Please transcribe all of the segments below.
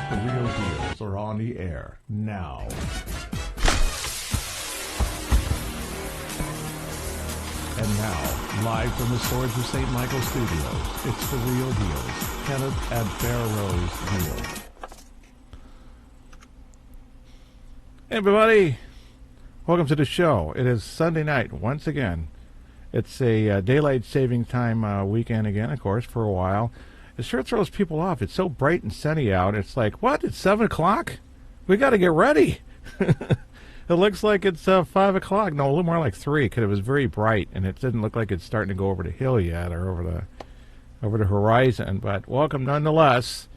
The Real Deals are on the air now. And now, live from the Swords of St. Michael Studios, it's The Real Deals. Kenneth and Pharaoh's Deal. Hey everybody, welcome to the show. It is Sunday night once again. It's a daylight saving time weekend again, of course, for a while. It sure throws people off. It's so bright and sunny out. It's like, what? It's 7 o'clock? We got to get ready. It looks like it's 5 o'clock. No, a little more like 3 because it was very bright, and it didn't look like it's starting to go over the hill yet or over the horizon. But welcome nonetheless.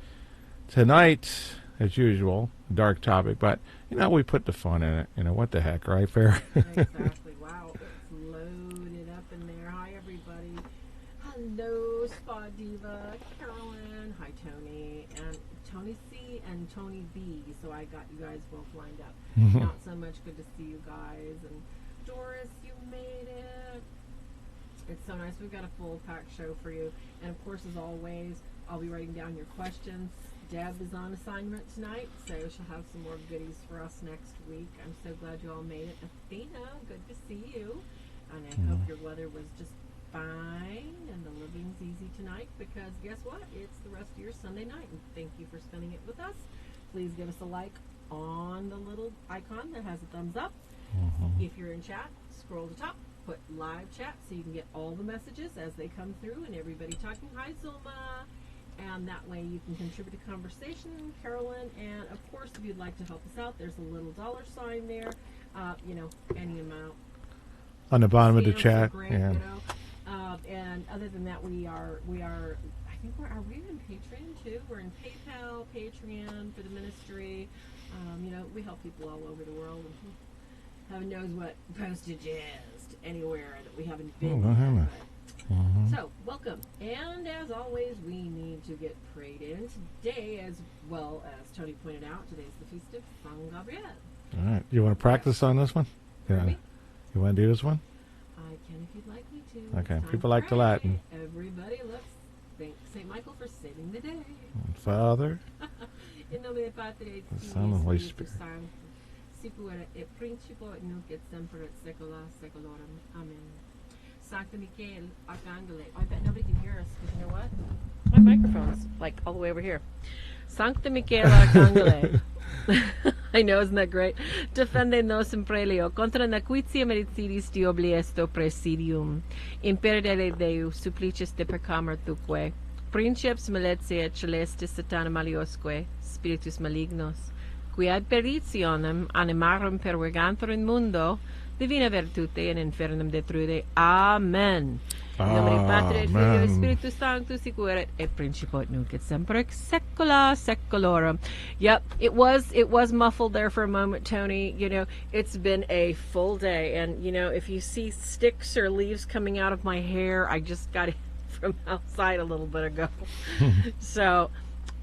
Tonight, as usual, dark topic, but we put the fun in it. What the heck, right, Fair? Exactly. Wow, it's loaded up in there. Hi, everybody. Hello, Spa Diva, Carolyn. Hi, Tony. And Tony C and Tony B. So I got you guys both lined up. Not so much good to see you guys. And Doris, you made it. It's so nice. We've got a full packed show for you. And of course, as always, I'll be writing down your questions. Deb is on assignment tonight, so she'll have some more goodies for us next week. I'm so glad you all made it. Athena, good to see you. And I hope your weather was just fine and the living's easy tonight, because guess what? It's the rest of your Sunday night, and thank you for spending it with us. Please give us a like on the little icon that has a thumbs up. If you're in chat, scroll to the top, put live chat so you can get all the messages as they come through and everybody talking. Hi, Zulma. And that way you can contribute to conversation, Carolyn. And of course, if you'd like to help us out, there's a little dollar sign there. Any amount on the bottom of the chat. Great, yeah. And other than that, we are. I think are we in Patreon too? We're in PayPal, Patreon for the ministry. We help people all over the world. And heaven knows what postage is to anywhere that we haven't been. So, welcome. And as always, we need to get prayed in today, as well as Tony pointed out. Today's the feast of San Gabriel. All right. You want to practice on this one? Yeah. You want to do this one? I can if you'd like me to. Okay. People like the Latin. Everybody, let's thank St. Michael for saving the day. Father, in nomine Patri, the Son, and Holy Spirit. Sicura et principio et nunc et semper et saecula saeculorum. Amen. Sancta Michael, Arcangele. I bet nobody can hear us, because you know what? My microphone's like all the way over here. Sancta Michael, Arcangele. I know, isn't that great? Defende nos in prelio, contra nequitia medicidis diobli esto presidium. Imperidere Deus, supplicis de peccamur tuque. Princeps maletia et celestis satana maliosque, spiritus malignos. Qui ad peritionem animarum pervegantur in mundo, divina virtute in infernum detrude. Amen. In nomine Patri et Filio et Spiritus Sanctus, sicuret et principio et nunc et semper et saecula saeculorum. Yep, it was muffled there for a moment, Tony. It's been a full day, and if you see sticks or leaves coming out of my hair, I just got it from outside a little bit ago. So,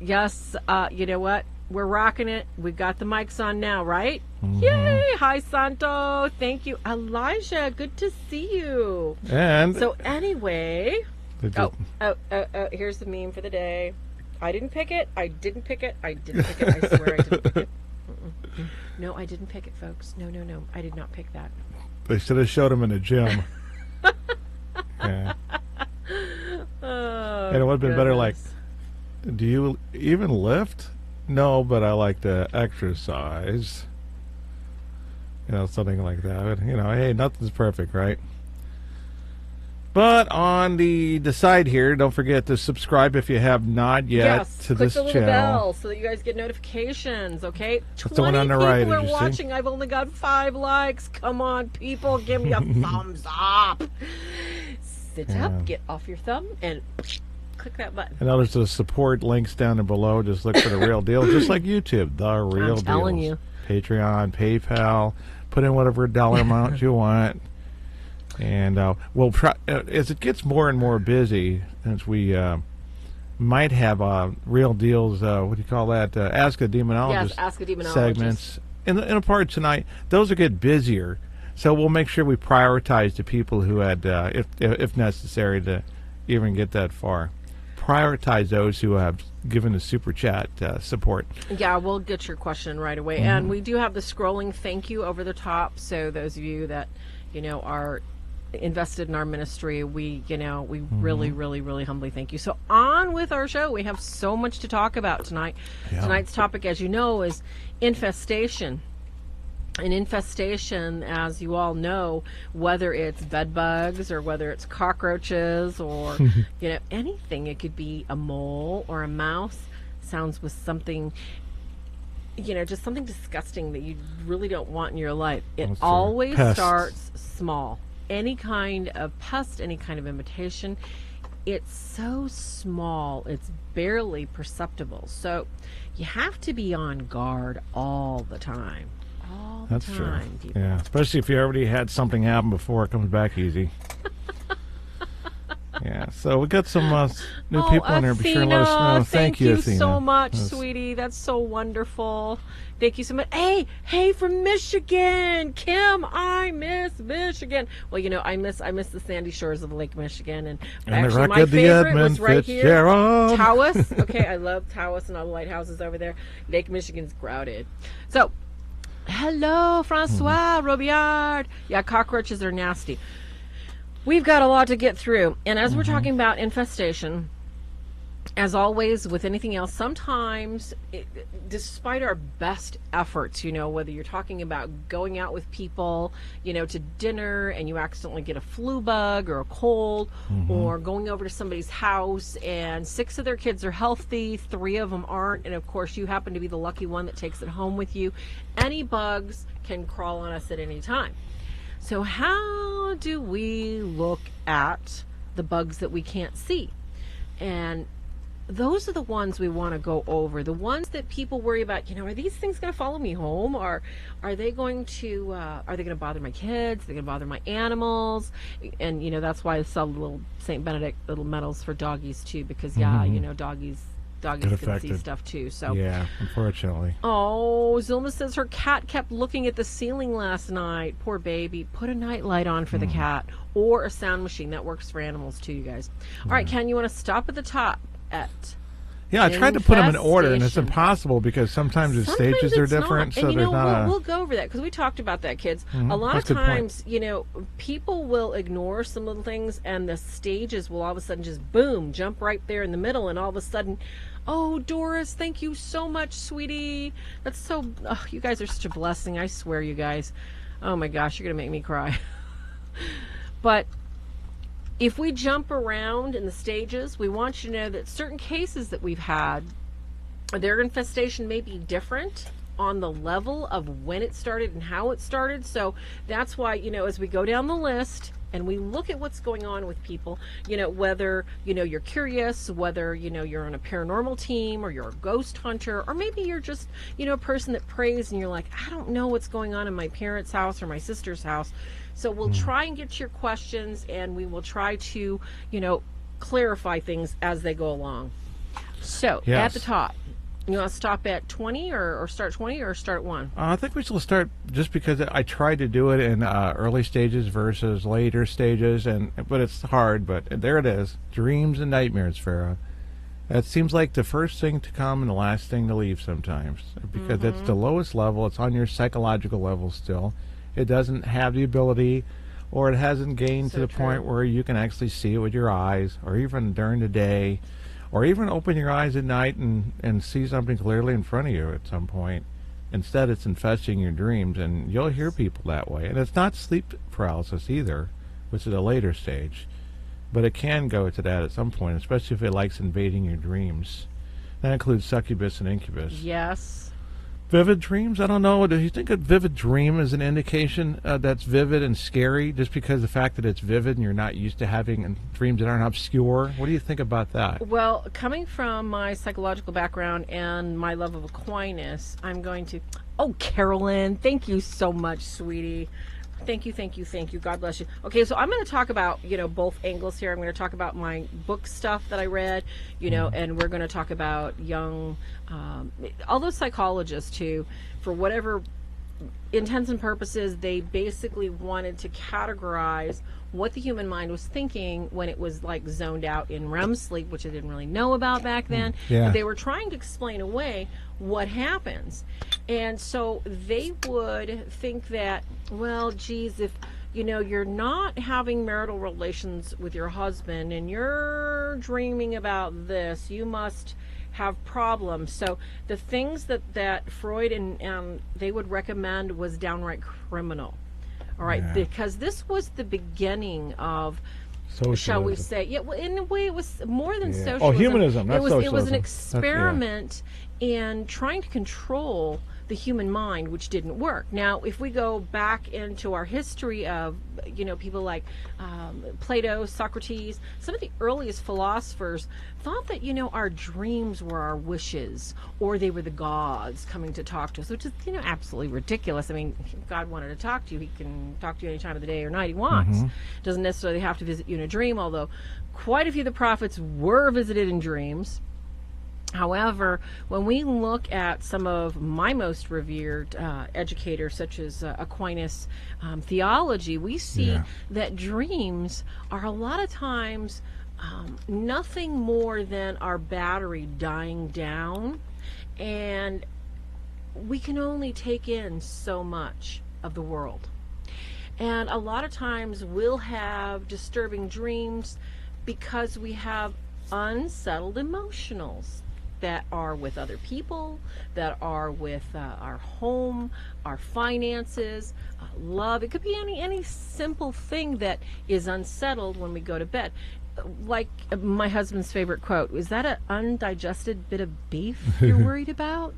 yes, you know what? We're rocking it. We've got the mics on now, right? Yay! Hi, Santo. Thank you. Elijah, good to see you. And so anyway, here's the meme for the day. I didn't pick it. I didn't pick it. I swear I didn't pick it. No, I didn't pick it, folks. No. I did not pick that. They should have showed him in the gym. Yeah. And it would have been better like, do you even lift? No, but I like to exercise. Something like that. Hey, nothing's perfect, right? But on the side here, don't forget to subscribe if you have not yet to this channel. Click the little bell so that you guys get notifications, okay? That's the one on the right, people are watching. I've only got 5 likes. Come on, people, give me a thumbs up. Sit up, get off your thumb, and click that button. And there's the support links down below. Just look for The Real Deal, just like YouTube, The Real Deal. I'm telling you. Patreon, PayPal, put in whatever dollar amount you want. And we'll try, as it gets more and more busy, since we might have Real Deals, what do you call that? Ask a Demonologist, Ask a Demonologist segments. In a part tonight, those will get busier. So we'll make sure we prioritize the people who had, if necessary, to even get that far. prioritize those who have given the super chat support. Yeah, we'll get your question right away. And we do have the scrolling thank you over the top. So those of you that, are invested in our ministry, we really, really, really humbly thank you. So on with our show. We have so much to talk about tonight. Yeah. Tonight's topic, as you know, is infestation. An infestation, as you all know, whether it's bed bugs or whether it's cockroaches or anything. It could be a mole or a mouse. Sounds with something, just something disgusting that you really don't want in your life. It always starts small. Any kind of pest, any kind of invitation, it's so small, it's barely perceptible. So you have to be on guard all the time. All the time, people. Yeah, especially if you already had something happen before it comes back easy. Yeah, so we got some new people in there. Be sure to let us know. Thank you so much, sweetie. That's so wonderful. Thank you so much. Hey, from Michigan, Kim. I miss Michigan. Well, I miss the sandy shores of Lake Michigan, and actually my favorite was right here, Tawas. Okay, I love Tawas and all the lighthouses over there. Lake Michigan's crowded. So, hello, Francois Robillard. Yeah, cockroaches are nasty. We've got a lot to get through. And as we're talking about infestation, as always, with anything else, sometimes, despite our best efforts, whether you're talking about going out with people, to dinner and you accidentally get a flu bug or a cold, or going over to somebody's house and 6 of their kids are healthy, 3 of them aren't, and of course you happen to be the lucky one that takes it home with you, any bugs can crawl on us at any time. So how do we look at the bugs that we can't see? And those are the ones we want to go over. The ones that people worry about, are these things going to follow me home? Or are they going to bother my kids? Are they going to bother my animals? And, that's why I sell little St. Benedict little medals for doggies too, because doggies can see stuff too. So yeah, unfortunately. Oh, Zulma says her cat kept looking at the ceiling last night. Poor baby. Put a night light on for the cat, or a sound machine. That works for animals too, you guys. All right, Ken, you want to stop at the top at I tried to put them in order, and it's impossible because sometimes the stages are different. So and there's not we'll go over that because we talked about that, kids. A lot of times, people will ignore some little things, and the stages will all of a sudden just boom, jump right there in the middle, and all of a sudden, oh, Doris, thank you so much, sweetie. That's so. Oh, you guys are such a blessing. I swear, you guys. Oh my gosh, you're gonna make me cry. But if we jump around in the stages, we want you to know that certain cases that we've had, their infestation may be different on the level of when it started and how it started. So that's why, as we go down the list and we look at what's going on with people, whether, you're curious, whether, you're on a paranormal team or you're a ghost hunter, or maybe you're just, a person that prays and you're like, I don't know what's going on in my parents' house or my sister's house. So we'll try and get to your questions, and we will try to, clarify things as they go along. So at the top, you want to stop at 20 or start 20 or start 1? I think we should start just because I tried to do it in early stages versus later stages, but it's hard. But there it is. Dreams and nightmares, Farrah. That seems like the first thing to come and the last thing to leave sometimes because it's the lowest level. It's on your psychological level still. It doesn't have the ability, or it hasn't gained to the point where you can actually see it with your eyes, or even during the day, or even open your eyes at night and see something clearly in front of you at some point. Instead, it's infesting your dreams, and you'll hear people that way. And it's not sleep paralysis either, which is a later stage, but it can go to that at some point, especially if it likes invading your dreams. That includes succubus and incubus. Yes. Vivid dreams? I don't know. Do you think a vivid dream is an indication that's vivid and scary just because the fact that it's vivid and you're not used to having dreams that aren't obscure? What do you think about that? Well, coming from my psychological background and my love of Aquinas, I'm going to... Oh, Carolyn, thank you so much, sweetie. Thank you. God bless you. Okay, so I'm going to talk about, both angles here. I'm going to talk about my book stuff that I read, and we're going to talk about young, all those psychologists too, for whatever intents and purposes, they basically wanted to categorize what the human mind was thinking when it was like zoned out in REM sleep, which I didn't really know about back then. Yeah. They were trying to explain away what happens. And so they would think that, well, geez, if you're not having marital relations with your husband and you're dreaming about this, you must have problems. So the things that Freud and they would recommend was downright criminal. All right, because this was the beginning of socialism. Shall we say? Well, in a way, it was more than socialism. Oh, humanism, not socialism. It was an experiment in trying to control the human mind, which didn't work. Now, if we go back into our history of, people like Plato, Socrates, some of the earliest philosophers thought that, our dreams were our wishes, or they were the gods coming to talk to us, which is, absolutely ridiculous. I mean, if God wanted to talk to you, he can talk to you any time of the day or night he wants. Doesn't necessarily have to visit you in a dream, although quite a few of the prophets were visited in dreams. However, when we look at some of my most revered educators, such as Aquinas theology, we see that dreams are a lot of times nothing more than our battery dying down, and we can only take in so much of the world. And a lot of times we'll have disturbing dreams because we have unsettled emotionals that are with other people, that are with our home, our finances, love. It could be any simple thing that is unsettled when we go to bed. Like my husband's favorite quote, is that an undigested bit of beef you're worried about?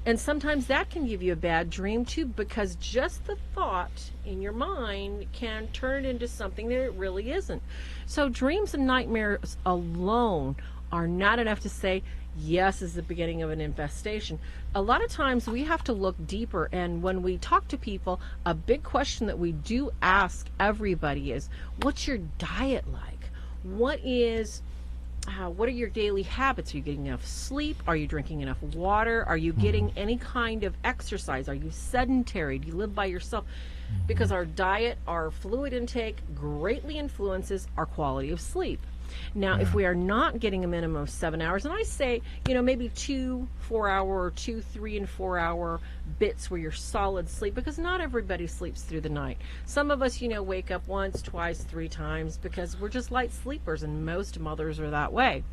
And sometimes that can give you a bad dream too, because just the thought in your mind can turn into something that it really isn't. So dreams and nightmares alone are not enough to say, yes, is the beginning of an infestation. A lot of times we have to look deeper, and when we talk to people, a big question that we do ask everybody is, what's your diet like? What are your daily habits? Are you getting enough sleep? Are you drinking enough water? Are you getting any kind of exercise? Are you sedentary? Do you live by yourself? Because our diet, our fluid intake greatly influences our quality of sleep. Now, if we are not getting a minimum of 7 hours, and I say, maybe 2 4-hour or 2, 3, and 4-hour bits where you're solid sleep, because not everybody sleeps through the night. Some of us, wake up once, twice, 3 times because we're just light sleepers, and most mothers are that way.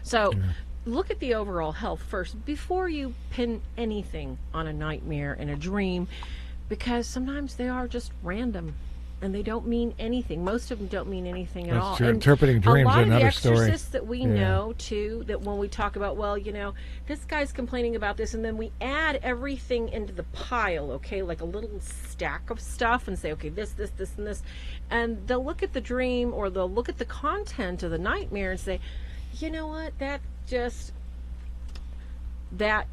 So look at the overall health first before you pin anything on a nightmare and a dream, because sometimes they are just random. And they don't mean anything. Most of them don't mean anything at all. True. Interpreting dreams is another story. A lot of the exorcists that we know, too, that when we talk about, this guy's complaining about this, and then we add everything into the pile, okay, like a little stack of stuff, and say, okay, this, and this. And they'll look at the dream, or they'll look at the content of the nightmare and say, you know what, that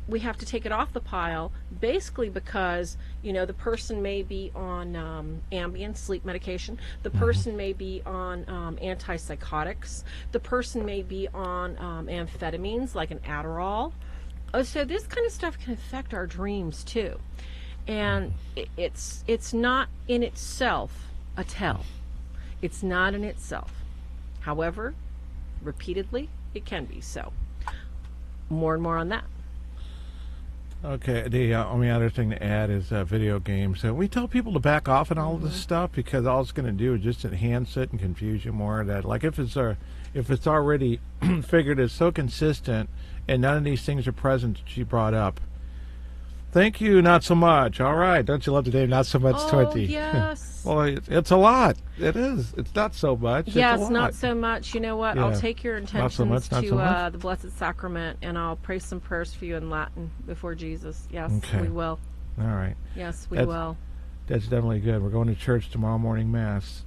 we have to take it off the pile, basically because the person may be on Ambien sleep medication, the person may be on antipsychotics, the person may be on amphetamines like an Adderall. So this kind of stuff can affect our dreams too, and it's not in itself a tell. It's not in itself. However, repeatedly it can be so. More and more on that. Okay, the only other thing to add is video games. We tell people to back off on all of this stuff, because all it's going to do is just enhance it and confuse you more. That, like, if it's already figured it's so consistent and none of these things are present that she brought up. Thank you, not so much. All right, don't you love today? Not so much 20. Yes. Well, it's a lot. It is. It's not so much. Yes, it's not so much. You know what? Yeah. I'll take your intentions not so much. the Blessed Sacrament, and I'll pray some prayers for you in Latin before Jesus. Yes, Okay. we will. All right. Yes, we will. That's definitely good. We're going to church tomorrow morning Mass.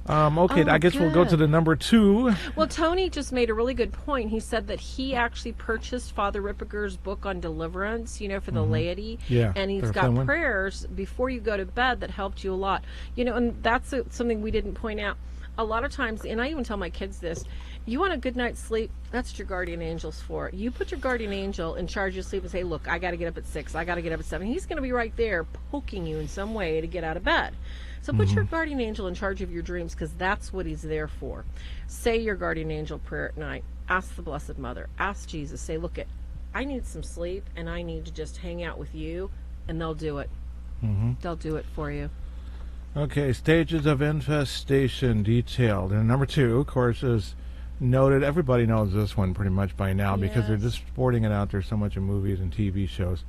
Okay, I guess we'll go to good. the number 2. Well, Tony just made a really good point. He said that he actually purchased Father Ripperger's book on deliverance, for the laity. Yeah, and he's they're got filming. prayers before you go to bed that helped you a lot. And that's something we didn't point out. a lot of times, and I even tell my kids this, you want a good night's sleep, that's what your guardian angel's for. You put your guardian angel in charge of your sleep and say, look, I got to get up at 6, I got to get up at 7. He's going to be right there poking you in some way to get out of bed. So put your guardian angel in charge of your dreams, because that's what he's there for. Say your guardian angel prayer at night. Ask the Blessed Mother. Ask Jesus. Say, look, I need some sleep, and I need to just hang out with you, and they'll do it. They'll do it for you. Okay, stages of infestation detailed. And number 2, of course, is noted. Everybody knows this one pretty much by now because they're just sporting it out there so much in movies and TV shows.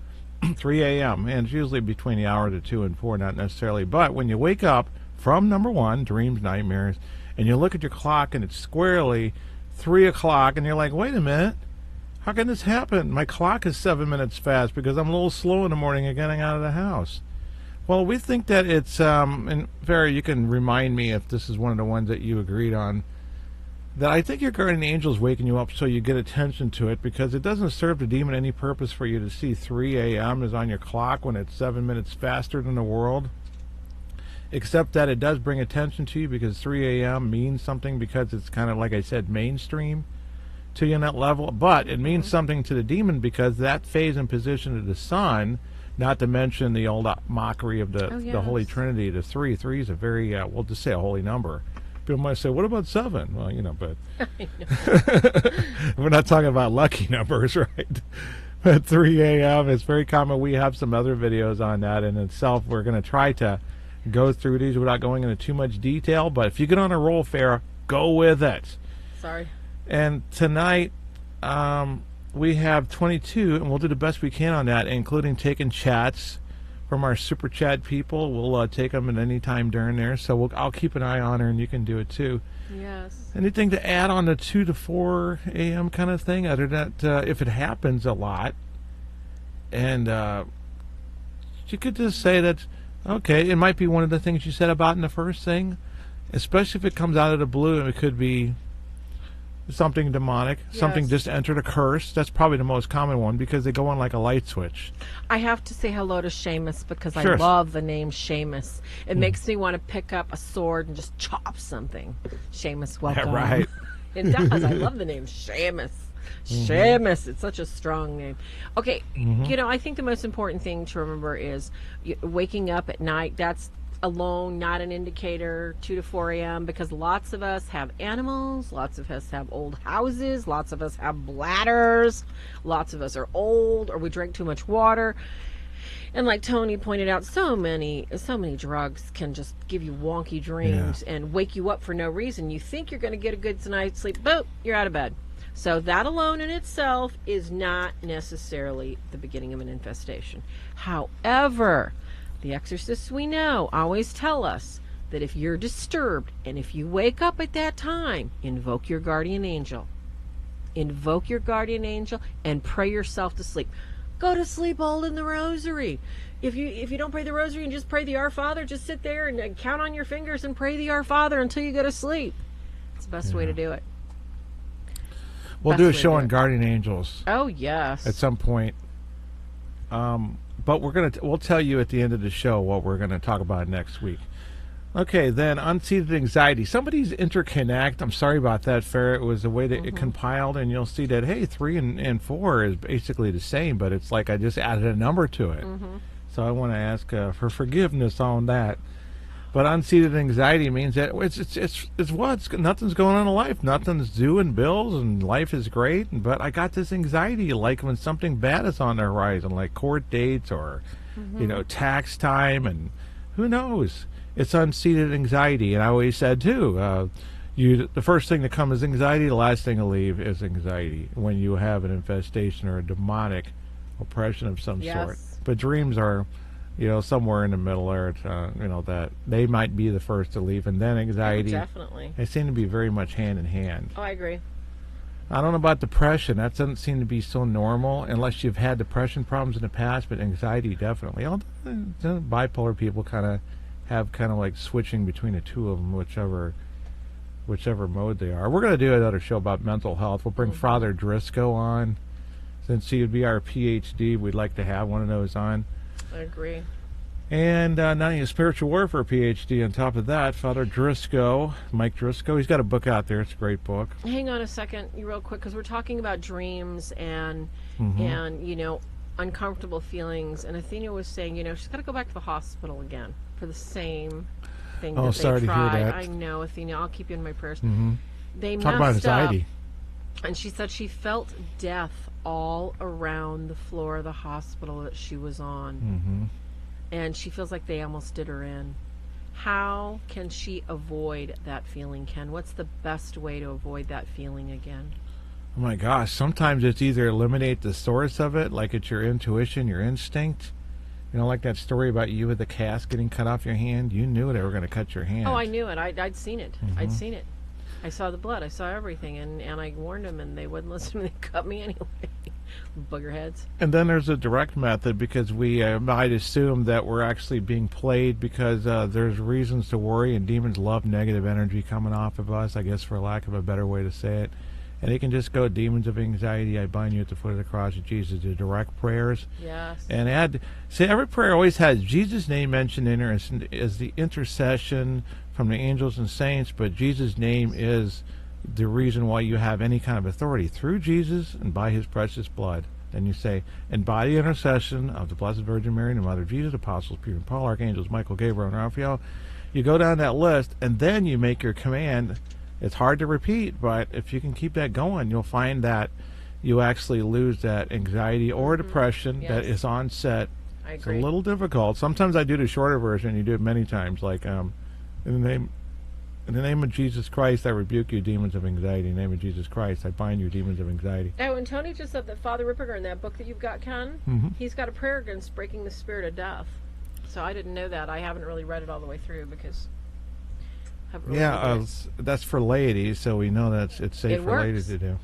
3 a.m. and it's usually between the hours of 2 and 4, not necessarily. But when you wake up from number 1, dreams, nightmares, and you look at your clock and it's squarely 3 o'clock, and you're like, wait a minute, how can this happen? My clock is 7 minutes fast because I'm a little slow in the morning and getting out of the house. Well, we think that it's, and Farrah, you can remind me if this is one of the ones that you agreed on, that I think your guardian angel is waking you up so you get attention to it, because it doesn't serve the demon any purpose for you to see 3 a.m. is on your clock when it's 7 minutes faster than the world, except that it does bring attention to you because 3 a.m. means something, because it's kind of, like I said, mainstream to you on that level. But it means something to the demon because that phase and position of the sun, not to mention the old mockery of the Holy Trinity, the 3. 3 is a very, we'll just say a holy number. People might say, what about 7? Well, but we're not talking about lucky numbers, right? But 3 a.m. is very common. We have some other videos on that in itself. We're going to try to go through these without going into too much detail. But if you get on a roll, Farrah, go with it. Sorry. And tonight we have 22, and we'll do the best we can on that, including taking chats from our super chat people. We'll take them at any time during there, so I'll keep an eye on her, and you can do it too. Yes. Anything to add on the 2 to 4 a.m. kind of thing, other than that, if it happens a lot, and you could just say that, okay, it might be one of the things you said about in the first thing, especially if it comes out of the blue, and it could be something demonic, something just entered a curse. That's probably the most common one because they go on like a light switch. I have to say hello to Seamus because I love the name Seamus. It makes me want to pick up a sword and just chop something. Seamus, welcome. Right. It does. I love the name Seamus. Seamus. It's such a strong name. Okay, I think the most important thing to remember is waking up at night. That's alone not an indicator. 2 to 4 a.m. because lots of us have animals, lots of us have old houses, lots of us have bladders, lots of us are old, or we drink too much water. And like Tony pointed out, so many drugs can just give you wonky dreams and wake you up for no reason. You think you're going to get a good night's sleep, boop, you're out of bed. So that alone in itself is not necessarily the beginning of an infestation. However, the exorcists we know always tell us that if you're disturbed and if you wake up at that time, invoke your guardian angel. Invoke your guardian angel and pray yourself to sleep. Go to sleep holding the rosary. If you don't pray the rosary and just pray the Our Father, just sit there and count on your fingers and pray the Our Father until you go to sleep. It's the best way to do it. We'll do a show on guardian angels. Oh, yes. At some point. But we'll tell you at the end of the show what we're going to talk about next week. Okay, then unseated anxiety. Somebody's interconnect. I'm sorry about that, Farrah. It was the way that it compiled, and you'll see that, hey, 3 and 4 is basically the same, but it's like I just added a number to it. So I want to ask for forgiveness on that. But unseated anxiety means that it's what? Nothing's going on in life. Nothing's due in bills, and life is great. But I got this anxiety, like when something bad is on the horizon, like court dates or, tax time, and who knows? It's unseated anxiety. And I always said, too, the first thing to come is anxiety. The last thing to leave is anxiety when you have an infestation or a demonic oppression of some sort. But dreams are... somewhere in the middle there, that they might be the first to leave, and then anxiety. Definitely. They seem to be very much hand in hand. Oh, I agree. I don't know about depression. That doesn't seem to be so normal unless you've had depression problems in the past, but anxiety definitely. Bipolar people kind of have like switching between the two of them, whichever mode they are. We're going to do another show about mental health. We'll bring Father Driscoll on. Since he would be our PhD, we'd like to have one of those on. I agree. And not only a spiritual warfare PhD on top of that, Father Driscoll, Mike Driscoll, he's got a book out there. It's a great book. Hang on a second, real quick, because we're talking about dreams and uncomfortable feelings. And Athena was saying, she's got to go back to the hospital again for the same thing that they sorry tried. to hear that. I know, Athena. I'll keep you in my prayers. They Talk about messed up, anxiety. and she said she felt death all around the floor of the hospital that she was on. And she feels like they almost did her in. How can she avoid that feeling, Ken? What's the best way to avoid that feeling again? Oh my gosh, sometimes it's either eliminate the source of it, like it's your intuition, your instinct. Like that story about you with the cast getting cut off your hand. You knew they were going to cut your hand. Oh, I knew it. I'd seen it. I'd seen it. I saw the blood. I saw everything, and I warned them, and they wouldn't listen. They cut me anyway. Boogerheads. And then there's a direct method, because we might assume that we're actually being played, because there's reasons to worry, and demons love negative energy coming off of us, I guess, for lack of a better way to say it. And they can just go, demons of anxiety, I bind you at the foot of the cross of Jesus. Do direct prayers. Yes. And every prayer always has Jesus' name mentioned in there as the intercession from the angels and saints, but Jesus' name is the reason why you have any kind of authority, through Jesus and by his precious blood. Then you say, and by the intercession of the Blessed Virgin Mary and the Mother of Jesus, apostles, Peter and Paul, archangels, Michael, Gabriel, and Raphael. You go down that list, and then you make your command. It's hard to repeat, but if you can keep that going, you'll find that you actually lose that anxiety or depression that is on set. I agree. agree. It's a little difficult. Sometimes I do the shorter version. You do it many times, like in the name of Jesus Christ, I rebuke you, demons of anxiety. In the name of Jesus Christ, I bind you, demons of anxiety. Oh, and Tony just said that Father Ripperger, in that book that you've got, Ken, he's got a prayer against breaking the spirit of death. So I didn't know that. I haven't really read it all the way through because I haven't really that's for ladies, so we know that it's safe for ladies to do.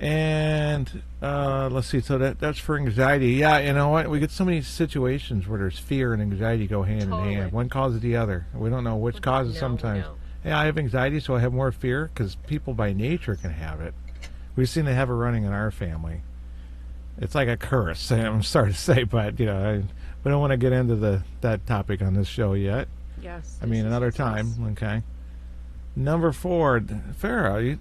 And let's see, so that's for anxiety. Yeah, you know what? We get so many situations where there's fear and anxiety go hand in hand. One causes the other. We don't know which causes sometimes. No. Hey, I have anxiety, so I have more fear, because people by nature can have it. We've seen it have it running in our family. It's like a curse. I'm sorry to say, but we don't want to get into that topic on this show yet. Yes. I mean, another time. Okay. Number 4, Farrah.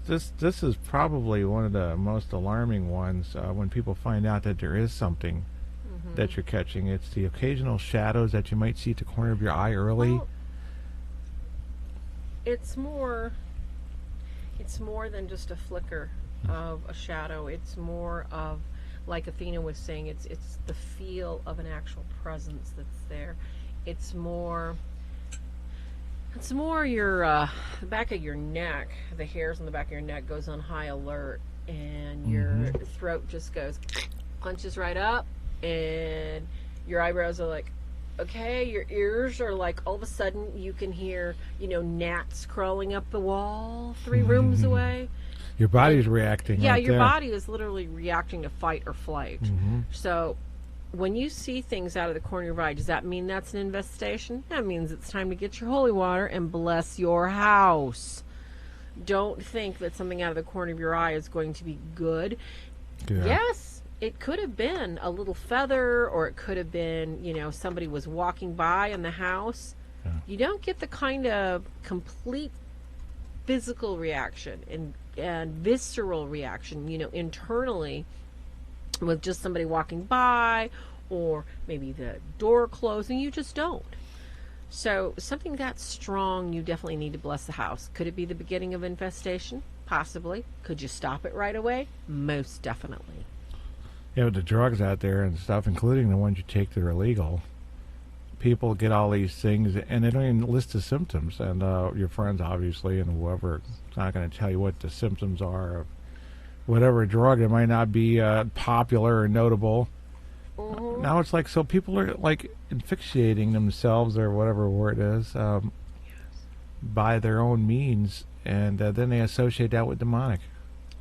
This is probably one of the most alarming ones when people find out that there is something that you're catching. It's the occasional shadows that you might see at the corner of your eye early. Well, it's more than just a flicker of a shadow. It's more of, like Athena was saying, it's the feel of an actual presence that's there. It's more your the back of your neck, the hairs on the back of your neck goes on high alert, and your throat just clenches right up, and your eyebrows are like, okay, your ears are like, all of a sudden you can hear, gnats crawling up the wall 3 rooms away. Your body's reacting. Yeah, right your there. body is literally reacting to fight or flight. So when you see things out of the corner of your eye, does that mean that's an infestation? That means it's time to get your holy water and bless your house. Don't think that something out of the corner of your eye is going to be good. Yeah. Yes, it could have been a little feather, or it could have been, somebody was walking by in the house. Yeah. You don't get the kind of complete physical reaction and visceral reaction, internally, with just somebody walking by, or maybe the door closing. You just don't. So something that strong, you definitely need to bless the house. Could it be the beginning of infestation? Possibly. Could you stop it right away? Most definitely. Yeah, with the drugs out there and stuff, including the ones you take that are illegal, people get all these things, and they don't even list the symptoms. And your friends, obviously, and whoever, is not going to tell you what the symptoms are of whatever drug. It might not be popular or notable. Now it's like, so people are like asphyxiating themselves, or whatever word is, by their own means, and then they associate that with demonic.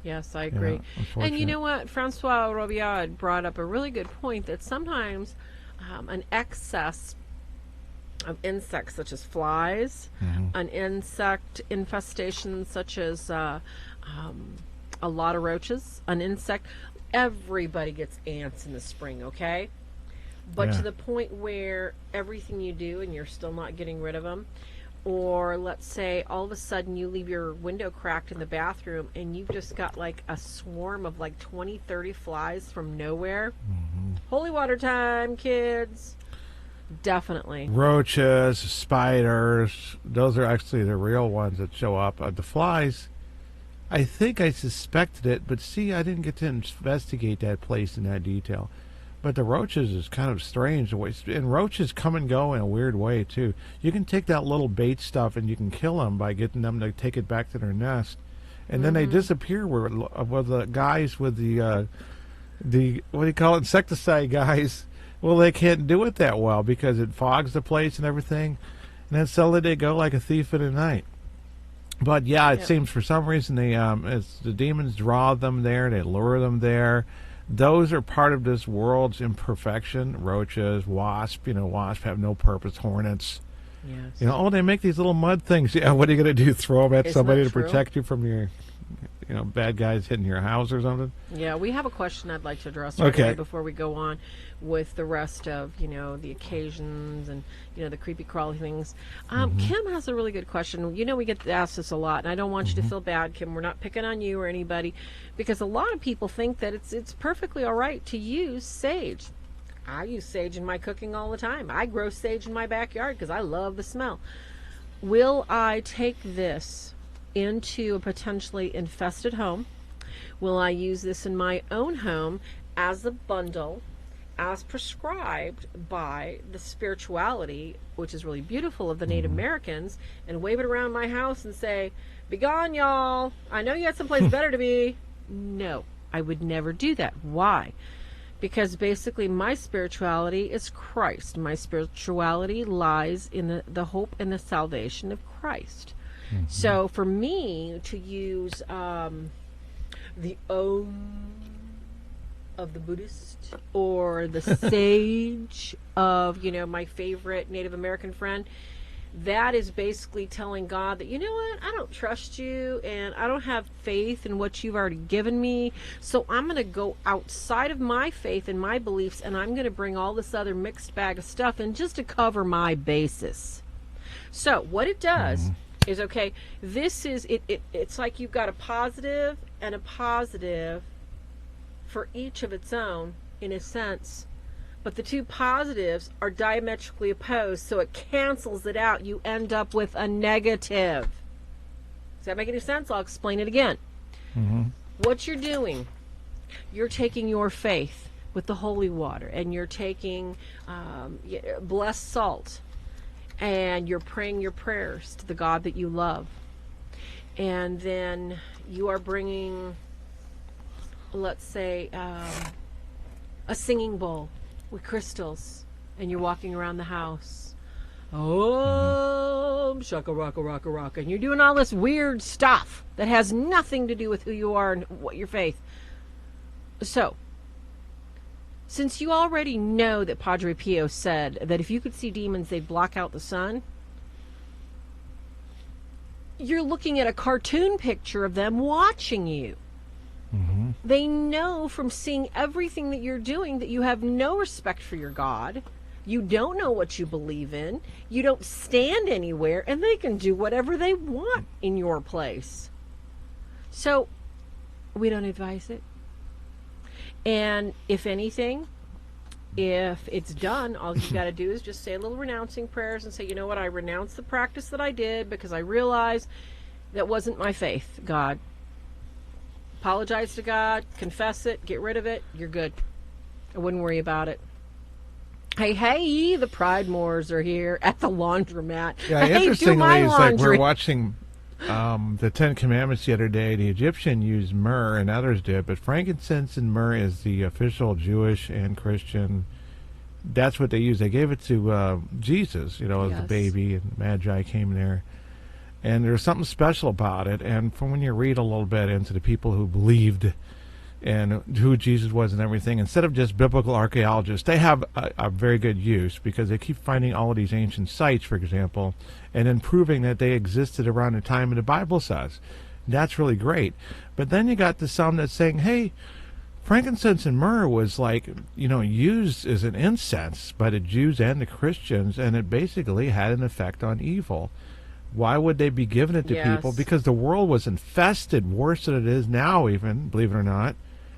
Yes, I agree. And you know what? Francois Robillard brought up a really good point, that sometimes an excess of insects such as flies, an insect infestation such as a lot of roaches, an insect. Everybody gets ants in the spring, okay? But to the point where everything you do and you're still not getting rid of them, or let's say all of a sudden you leave your window cracked in the bathroom and you've just got like a swarm of like 20, 30 flies from nowhere. Holy water time, kids. Definitely. Roaches, spiders, those are actually the real ones that show up. The flies, I think I suspected it, but see, I didn't get to investigate that place in that detail. But the roaches is kind of strange. And roaches come and go in a weird way, too. You can take that little bait stuff and you can kill them by getting them to take it back to their nest. And then they disappear with the guys with the what do you call it, insecticide guys. Well, they can't do it that well because it fogs the place and everything. And then suddenly they go like a thief in the night. But, yeah, it seems for some reason the demons draw them there. They lure them there. Those are part of this world's imperfection. Roaches, wasps. Wasps have no purpose. Hornets. Yes. They make these little mud things. Yeah, what are you going to do? Throw them at Isn't somebody that to true? protect you from your, bad guys hitting your house or something? Yeah, we have a question I'd like to address right away before we go on with the rest of, the occasions and, the creepy crawly things. Kim has a really good question. We get asked this a lot, and I don't want you to feel bad, Kim. We're not picking on you or anybody, because a lot of people think that it's perfectly all right to use sage. I use sage in my cooking all the time. I grow sage in my backyard because I love the smell. Will I take this into a potentially infested home? Will I use this in my own home as a bundle, as prescribed by the spirituality, which is really beautiful, of the Native Americans, and wave it around my house and say, "Be gone, y'all. I know you had someplace better to be." No, I would never do that. Why? Because basically my spirituality is Christ. My spirituality lies in the hope and the salvation of Christ. So for me to use the Om of the Buddhist, or the sage of, my favorite Native American friend, that is basically telling God that, I don't trust you and I don't have faith in what you've already given me. So I'm going to go outside of my faith and my beliefs, and I'm going to bring all this other mixed bag of stuff in just to cover my basis. So what it does is, this is, it's like you've got a positive and a positive for each of its own, in a sense, but the two positives are diametrically opposed, so it cancels it out. You end up with a negative. Does that make any sense? I'll explain it again. What you're doing, you're taking your faith with the holy water, and you're taking blessed salt, and you're praying your prayers to the God that you love. And then you are bringing, let's say, a singing bowl with crystals, and you're walking around the house. Shaka raka raka raka. And you're doing all this weird stuff that has nothing to do with who you are and what your faith. So, since you already know that Padre Pio said that if you could see demons, they'd block out the sun, you're looking at a cartoon picture of them watching you. They know from seeing everything that you're doing that you have no respect for your God. You don't know what you believe in. You don't stand anywhere, and they can do whatever they want in your place. So, we don't advise it. And if anything, if it's done, all you got to do is just say a little renouncing prayers and say, you know what, I renounce the practice that I did because I realized that wasn't my faith, God. Apologize to God, confess it, get rid of it, you're good. I wouldn't worry about it. Hey, the Pride Moors are here at the laundromat. Yeah, hey, interestingly, it's like we're watching the Ten Commandments the other day. The Egyptian used myrrh, and others did, but frankincense and myrrh is the official Jewish and Christian. That's what they use. They gave it to Jesus, as a baby, and Magi came there. And there's something special about it. And from when you read a little bit into the people who believed and who Jesus was and everything, instead of just biblical archaeologists, they have a very good use, because they keep finding all of these ancient sites, for example, and then proving that they existed around the time the Bible says. That's really great. But then you got some that's saying, hey, frankincense and myrrh was like, used as an incense by the Jews and the Christians, and it basically had an effect on evil. Why would they be giving it to people? Because the world was infested worse than it is now, even, believe it or not.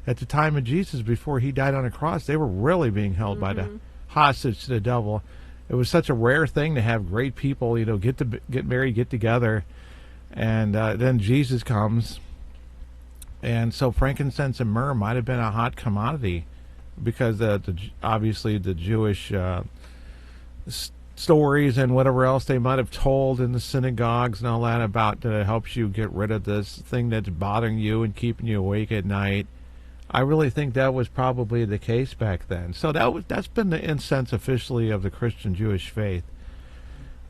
At the time of Jesus, before he died on the cross, they were really being held by the hostage to the devil. It was such a rare thing to have great people, get married, get together, and then Jesus comes. And so frankincense and myrrh might have been a hot commodity because obviously the Jewish stories and whatever else they might have told in the synagogues and all that about that it helps you get rid of this thing that's bothering you and keeping you awake at night. I really think that was probably the case back then. So that's been the incense officially of the Christian Jewish faith.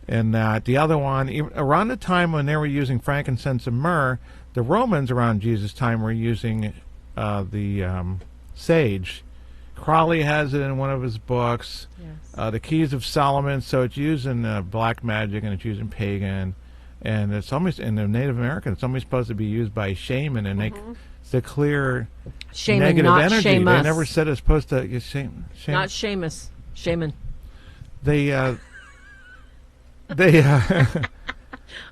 And the other one, around the time when they were using frankincense and myrrh, the Romans around Jesus' time were using the sage. Crowley has it in one of his books, The Keys of Solomon. So it's used in black magic and it's used in pagan, and it's almost in the Native American. It's almost supposed to be used by shaman, and to clear negative energy. Shamus. They never said it's supposed to. Not Seamus. Shaman. I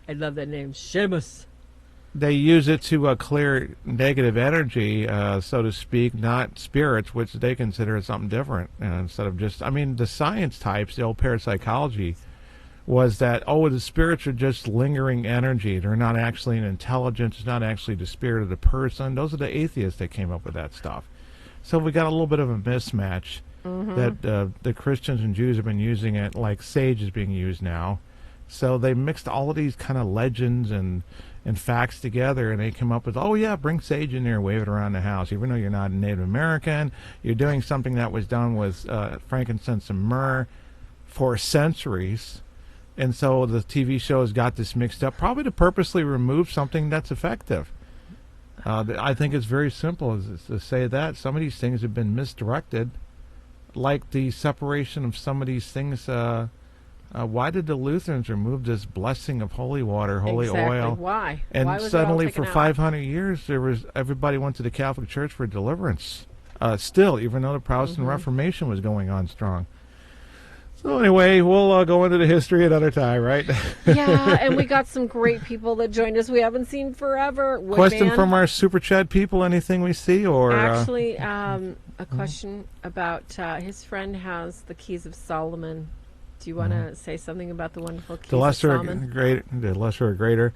love that name, Seamus. They use it to clear negative energy, so to speak, not spirits, which they consider something different. Instead of just, the science types, the old parapsychology, was that, the spirits are just lingering energy. They're not actually an intelligence. It's not actually the spirit of the person. Those are the atheists that came up with that stuff. So we got a little bit of a mismatch that the Christians and Jews have been using it like sage is being used now. So they mixed all of these kind of legends and facts together, and they come up with, bring sage in there, wave it around the house. Even though you're not a Native American, you're doing something that was done with frankincense and myrrh for centuries. And so the TV shows got this mixed up, probably to purposely remove something that's effective. I think it's very simple to say that. Some of these things have been misdirected, like the separation of some of these things. Why did the Lutherans remove this blessing of holy water, holy oil? Why? And Why was suddenly, it all for taken 500 years, everybody went to the Catholic Church for deliverance. Still, even though the Protestant Reformation was going on strong. So anyway, we'll go into the history another time, right? Yeah, and we got some great people that joined us we haven't seen forever. Question from our Super Chat people, anything we see? Or actually, a question about his friend has the Keys of Solomon. Do you want to say something about the wonderful Keys of Solomon? The lesser or greater.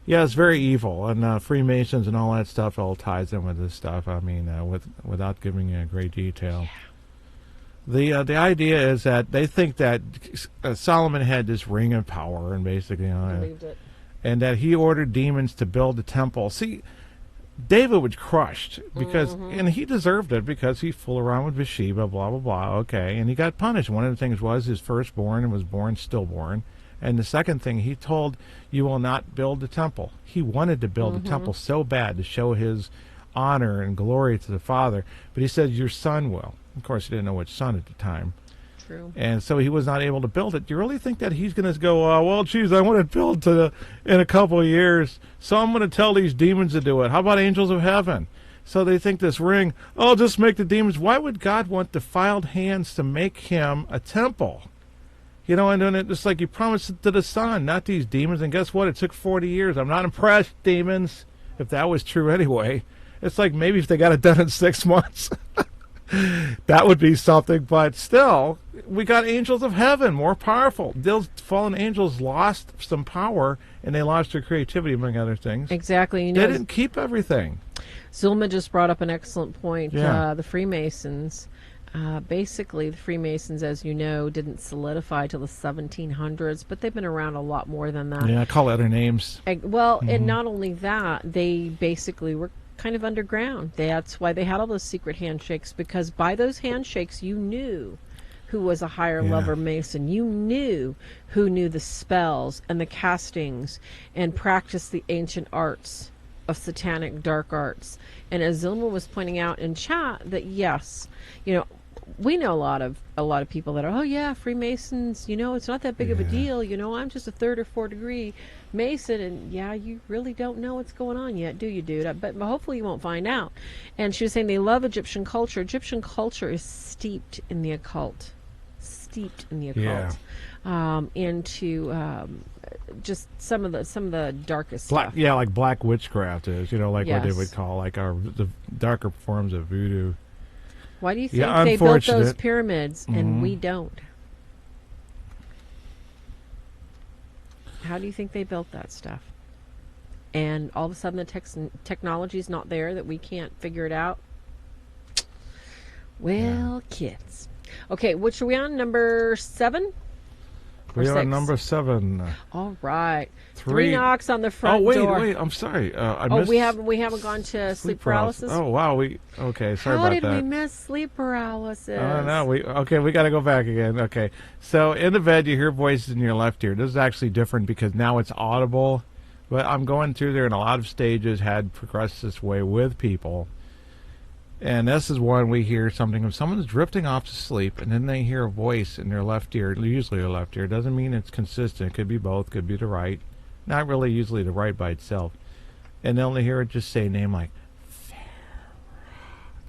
Yeah, it's very evil, and Freemasons and all that stuff all ties in with this stuff. Without giving you great detail. Yeah. The idea is that they think that Solomon had this ring of power, and basically, believed it, and that he ordered demons to build the temple. See, David was crushed because, and he deserved it because he fooled around with Bathsheba, blah, blah, blah, okay, and he got punished. One of the things was his firstborn was born stillborn, and the second thing, he told, you will not build the temple. He wanted to build the temple so bad to show his honor and glory to the Father, but he said, your son will. Of course, he didn't know which son at the time. True. And so he was not able to build it. Do you really think that he's going to go, well, geez, I want to build in a couple of years, so I'm going to tell these demons to do it. How about angels of heaven? So they think this ring, just make the demons. Why would God want defiled hands to make him a temple? And then it's like you promised it to the Son, not these demons. And guess what? It took 40 years. I'm not impressed, demons, if that was true anyway. It's like maybe if they got it done in 6 months. That would be something, but still, we got angels of heaven, more powerful. Those fallen angels lost some power, and they lost their creativity, among other things. Exactly. They didn't keep everything. Zulma just brought up an excellent point. Yeah. The Freemasons, basically, the Freemasons, as you know, didn't solidify till the 1700s, but they've been around a lot more than that. Yeah, call other names. And not only that, they basically were kind of underground. That's why they had all those secret handshakes, because by those handshakes you knew who was a higher level Mason. You knew who knew the spells and the castings and practiced the ancient arts of satanic dark arts. And as Zilma was pointing out in chat, that yes, we know a lot of people that are, oh yeah, Freemasons, it's not that big of a Yeah. deal, I'm just a third or fourth degree Mason, and yeah, you really don't know what's going on yet, do you, dude? But hopefully you won't find out. And she was saying they love Egyptian culture. Egyptian culture is steeped in the occult, Yeah. into just some of the darkest Black, stuff. yeah, like black witchcraft is, like what they Yes. would call like the darker forms of voodoo. Why do you think Yeah, they built those unfortunate. pyramids and Mhm. we don't? How do you think they built that stuff? And all of a sudden the technology's not there, that we can't figure it out? Well, kids. Okay, which are we on? Number 7? Or We are 6? number 7. All right. 3. Three knocks on the front wait, door. wait. I'm sorry. I Oh, missed we haven't gone to sleep paralysis. Oh, wow. Okay. Sorry How about did that. we miss sleep paralysis? Oh no, we got to go back again. Okay, so in the bed you hear voices in your left ear. This is actually different because now it's audible, but I'm going through there in a lot of stages. Had progressed this way with people, and this is one we hear something of someone's drifting off to sleep, and then they hear a voice in their left ear. Usually their left ear. Doesn't mean it's consistent. It could be both. Could be the right. Not really. Usually the right by itself, and then they hear it just say a name like.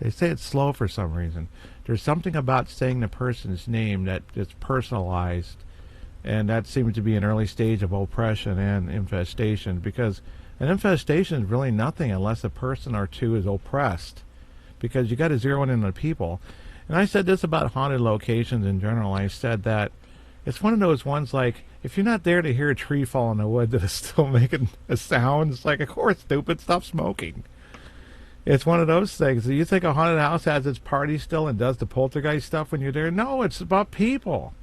They say it's slow for some reason. There's something about saying the person's name that is personalized, and that seems to be an early stage of oppression and infestation, because an infestation is really nothing unless a person or two is oppressed, because you got to zero in on the people. And I said this about haunted locations in general. I said that it's one of those ones like, if you're not there to hear a tree fall in the wood that is still making a sound, it's like, of course, stupid, stop smoking. It's one of those things. Do you think a haunted house has its party still and does the poltergeist stuff when you're there? No, it's about people.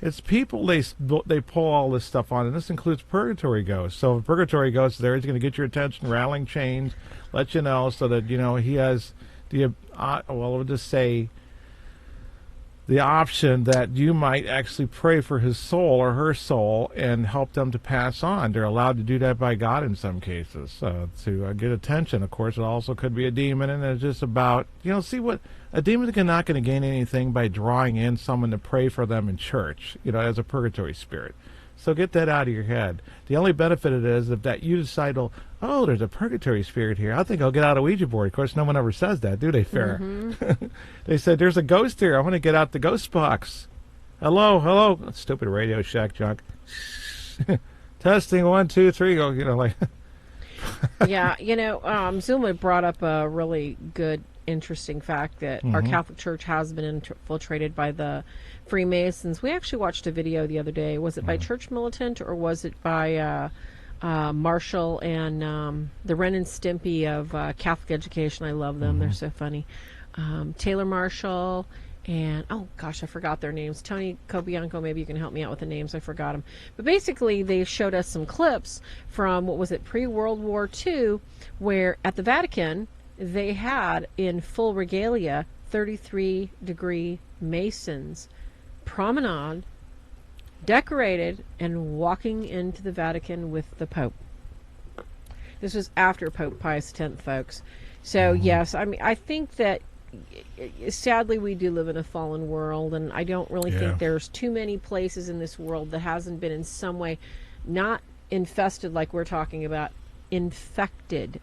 It's people they pull all this stuff on, and this includes purgatory ghosts. So if purgatory ghost there, he's going to get your attention, rattling chains, let you know, so that, he has the, we'll just say, the option that you might actually pray for his soul or her soul and help them to pass on. They're allowed to do that by God in some cases, to get attention. Of course, it also could be a demon, and it's just about, see what a demon is not going to gain anything by drawing in someone to pray for them in church, as a purgatory spirit. So get that out of your head. The only benefit of it is that you decide, oh, there's a purgatory spirit here. I think I'll get out a Ouija board. Of course, no one ever says that, do they, Farrah? Mm-hmm. They said, there's a ghost here. I want to get out the ghost box. Hello. Stupid Radio Shack junk. Testing 1, 2, 3. Go, like. Yeah, Zuma brought up a really good, interesting fact that our Catholic Church has been infiltrated by the Freemasons. We actually watched a video the other day. Was it by Church Militant, or was it by Marshall and the Ren and Stimpy of Catholic education? I love them. They're so funny. Taylor Marshall and, oh gosh, I forgot their names. Tony Cobianco, maybe you can help me out with the names. I forgot them. But basically, they showed us some clips from, pre-World War II, where at the Vatican, they had in full regalia 33-degree Masons promenade, decorated, and walking into the Vatican with the Pope. This was after Pope Pius X, folks. So, yes, I think that sadly we do live in a fallen world, and I don't really think there's too many places in this world that hasn't been in some way not infested like we're talking about, infected,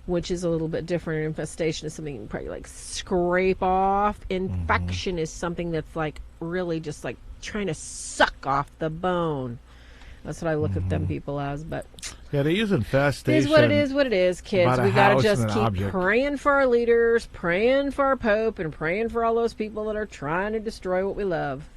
which is a little bit different. Infestation is something you can probably like scrape off. Infection is something that's like really just like trying to suck off the bone. That's what I look at them people as. But yeah, they use infestation. It is what it is, kids. about a We gotta house just and an keep object. praying for our leaders, praying for our Pope, and praying for all those people that are trying to destroy what we love.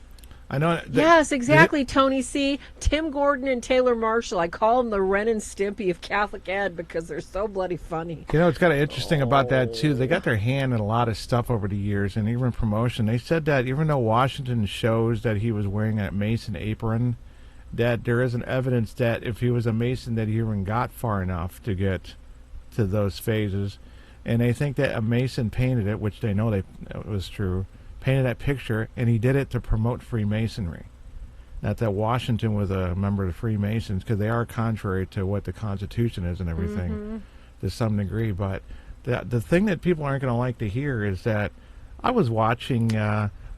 I know. Yes, exactly, Tony C. Tim Gordon and Taylor Marshall. I call them the Ren and Stimpy of Catholic Ed because they're so bloody funny. It's kind of interesting about that, too. They got their hand in a lot of stuff over the years, and even promotion. They said that even though Washington shows that he was wearing a Mason apron, that there isn't evidence that if he was a Mason that he even got far enough to get to those phases. And they think that a Mason painted it, which they know it was true, painted that picture, and he did it to promote Freemasonry. Not that Washington was a member of the Freemasons, because they are contrary to what the Constitution is and everything to some degree. But the thing that people aren't going to like to hear is that I was watching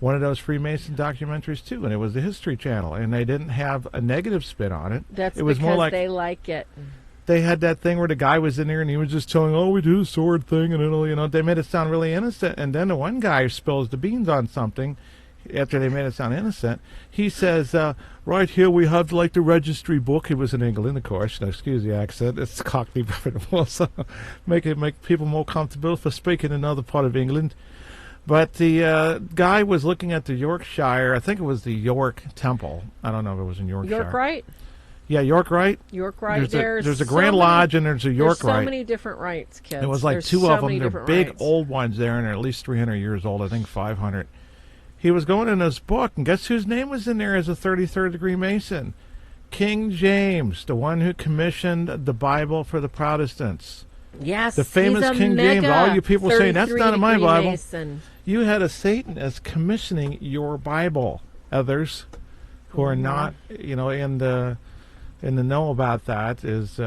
one of those Freemason documentaries too, and it was the History Channel, and they didn't have a negative spin on it. That's it was because more like they like it. they had that thing where the guy was in there and he was just telling, "Oh, we do the sword thing," and it'll, they made it sound really innocent. And then the one guy spills the beans on something after they made it sound innocent. He says, "Right here we have like the registry book." He was in England, of course. No, excuse the accent; it's Cockney, so make people more comfortable for speaking in another part of England. But the guy was looking at the Yorkshire. I think it was the York Temple. I don't know if it was in Yorkshire. York Rite? Yeah, York Rite. York Rite. There's a Grand Lodge and there's a York Rite. There's so many different rites, kids. It was like there's two so of them. They're big rites. old ones there, and they're at least 300 years old. I think 500. He was going in his book, and guess whose name was in there as a 33rd degree Mason? King James, the one who commissioned the Bible for the Protestants. Yes, the famous King James. All you people saying that's not in my Bible. Mason. You had a Satanist commissioning your Bible. Others who are not, in the know about that is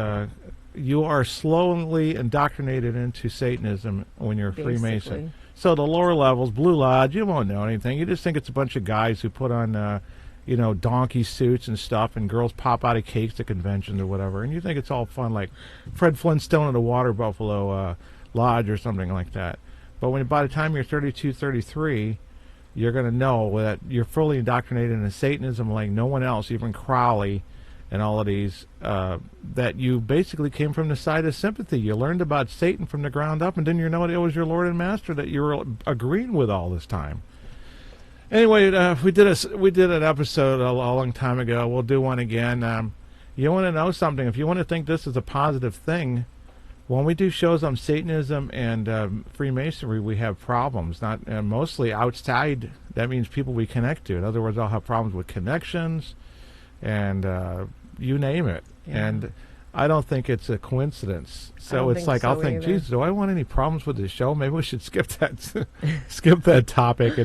you are slowly indoctrinated into Satanism when you're a Freemason. So the lower levels, Blue Lodge, you won't know anything. You just think it's a bunch of guys who put on, donkey suits and stuff, and girls pop out of cakes at conventions or whatever, and you think it's all fun, like Fred Flintstone at the Water Buffalo Lodge or something like that. But by the time you're 32, 33, you're going to know that you're fully indoctrinated into Satanism like no one else, even Crowley and all of these, that you basically came from the side of sympathy. You learned about Satan from the ground up, and didn't you know it was your Lord and Master that you were agreeing with all this time. Anyway, we did an episode a long time ago. We'll do one again. You want to know something? If you want to think this is a positive thing, when we do shows on Satanism and Freemasonry, we have problems. Not mostly outside. That means people we connect to. In other words, I'll have problems with connections, and you name it. Yeah. And I don't think it's a coincidence. So it's like, I'll think, geez, do I want any problems with this show? Maybe we should skip that topic,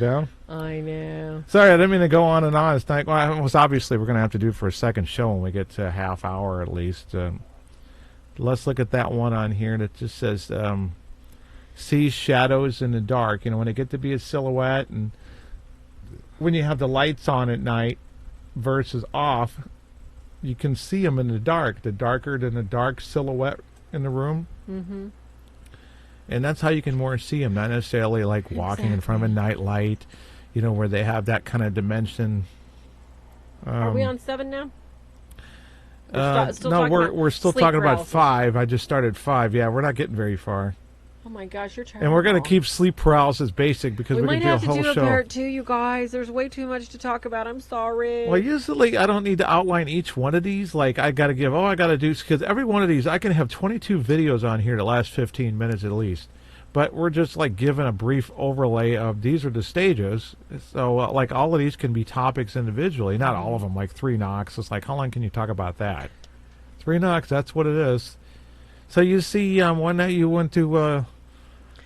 I know. Sorry, I didn't mean to go on and on. It's like, well, obviously we're going to have to do it for a second show when we get to a half hour at least. Let's look at that one on here that just says, sees shadows in the dark. When they get to be a silhouette, and when you have the lights on at night versus off, you can see them in the dark. The darker than the dark silhouette in the room. Mm-hmm. And that's how you can more see them, not necessarily like walking in front of a night light, where they have that kind of dimension. Are we on 7 now? We're still talking about 5. I just started 5. Yeah, we're not getting very far. Oh my gosh, you're tired. And we're going to keep sleep paralysis basic because we can do a whole show. We might have to do a part 2, you guys. There's way too much to talk about. I'm sorry. Well, usually I don't need to outline each one of these. Like I got to do, because every one of these I can have 22 videos on here that last 15 minutes at least. But we're just like giving a brief overlay of these are the stages. So like all of these can be topics individually, not all of them. Like 3 knocks. It's like, how long can you talk about that? 3 knocks. That's what it is. So you see one that you want to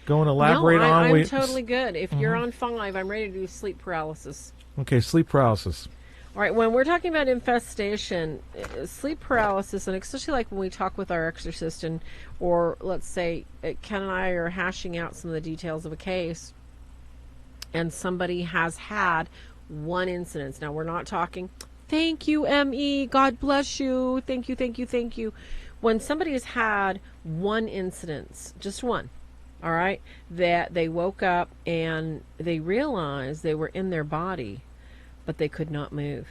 go and elaborate on? I'm totally good. If you're on 5, I'm ready to do sleep paralysis. Okay, sleep paralysis. All right, when we're talking about infestation, sleep paralysis, and especially like when we talk with our exorcist, or let's say Ken and I are hashing out some of the details of a case, and somebody has had one incident. Now, we're not talking, thank you, M.E., God bless you, thank you, thank you, thank you. When somebody has had one incident, just one, all right, that they woke up and they realized they were in their body, but they could not move.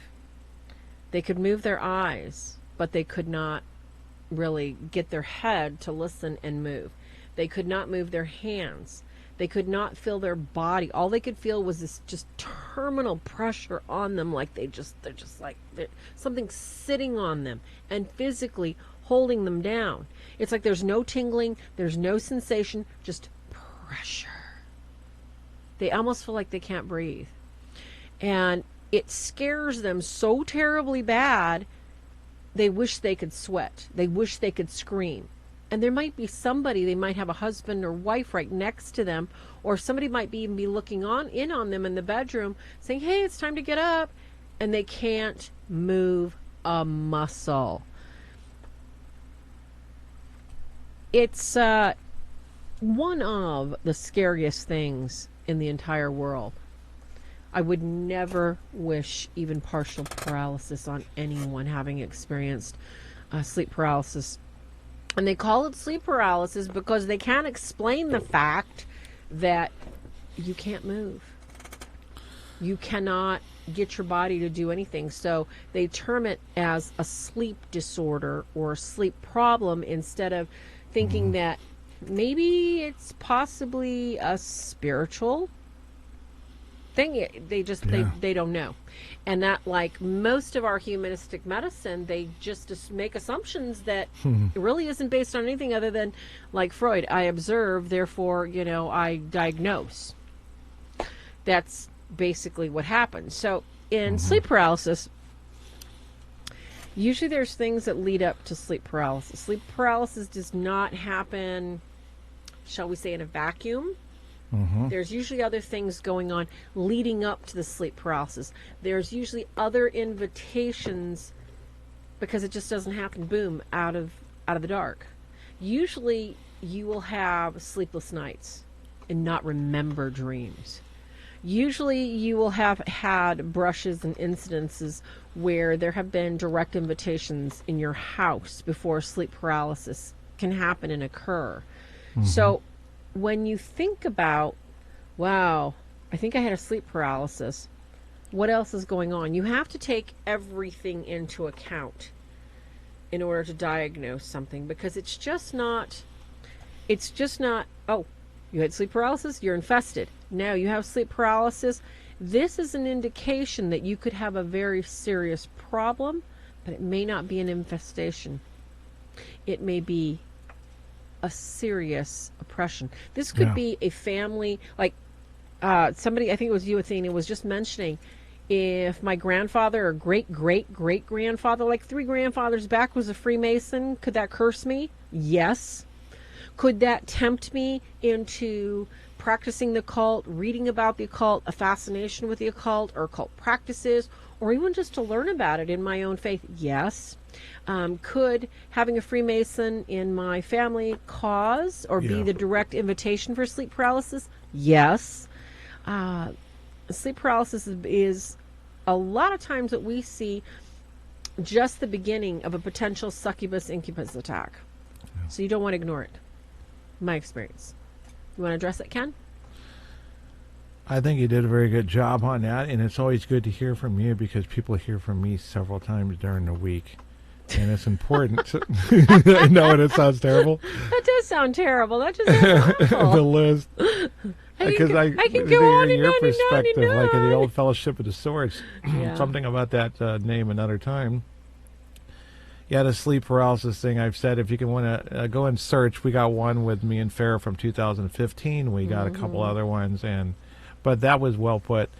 They could move their eyes, but they could not really get their head to listen and move. They could not move their hands. They could not feel their body. All they could feel was this just terminal pressure on them, like they're just like something sitting on them and physically holding them down. It's like there's no tingling, there's no sensation, just pressure. They almost feel like they can't breathe. And it scares them so terribly bad, they wish they could sweat. They wish they could scream. And there might be somebody, they might have a husband or wife right next to them, or somebody might even be looking in on them in the bedroom saying, hey, it's time to get up. And they can't move a muscle. It's one of the scariest things in the entire world. I would never wish even partial paralysis on anyone having experienced sleep paralysis. And they call it sleep paralysis because they can't explain the fact that you can't move. You cannot get your body to do anything. So they term it as a sleep disorder or a sleep problem instead of thinking that maybe it's possibly a spiritual thing. They don't know. And that, like most of our humanistic medicine, they just make assumptions that it really isn't based on anything other than, like Freud, I observe, therefore, I diagnose. That's basically what happens. So in sleep paralysis, usually there's things that lead up to sleep paralysis. Sleep paralysis does not happen, shall we say, in a vacuum. There's usually other things going on leading up to the sleep paralysis. There's usually other invitations because it just doesn't happen, boom, out of the dark. Usually you will have sleepless nights and not remember dreams. Usually you will have had brushes and incidences where there have been direct invitations in your house before sleep paralysis can happen and occur. So when you think about, wow, I think I had a sleep paralysis, what else is going on? You have to take everything into account in order to diagnose something, because it's just not, oh, you had sleep paralysis, you're infested. Now you have sleep paralysis. This is an indication that you could have a very serious problem, but it may not be an infestation. It may be a serious oppression. This could be a family, like somebody, I think it was you, Athena, was just mentioning, if my grandfather or great-great-great-grandfather, like 3 grandfathers back, was a Freemason, could that curse me? Yes. Could that tempt me into practicing the occult, reading about the occult, a fascination with the occult or occult practices, or even just to learn about it in my own faith? Yes. Could having a Freemason in my family cause or be the direct invitation for sleep paralysis? Yes. Sleep paralysis is a lot of times what we see just the beginning of a potential succubus incubus attack. So you don't want to ignore it. My experience. You want to address it, Ken? I think you did a very good job on that, and it's always good to hear from you because people hear from me several times during the week. And it's important. I know, and it sounds terrible. That does sound terrible. That just sounds awful. The list. Because I can go on and your on and perspective, on and like in the on. old Fellowship of the Swords, something about that name another time. Yeah, the sleep paralysis thing, I've said, if you can want to go and search, we got one with me and Farrah from 2015. We got a couple other ones, but that was well put.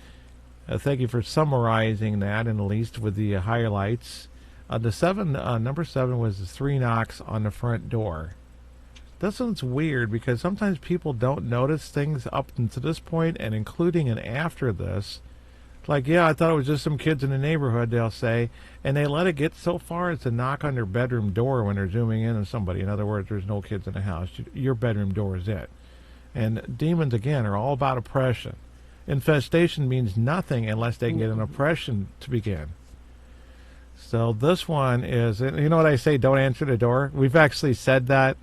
Thank you for summarizing that, and at least with the highlights. Number 7 was the 3 knocks on the front door. This one's weird because sometimes people don't notice things up until this point, and including and after this. Like, I thought it was just some kids in the neighborhood, they'll say, and they let it get so far as to knock on their bedroom door when they're zooming in on somebody. In other words, there's no kids in the house. Your bedroom door is it. And demons, again, are all about oppression. Infestation means nothing unless they can get an oppression to begin. So this one is, you know what I say, don't answer the door? We've actually said that,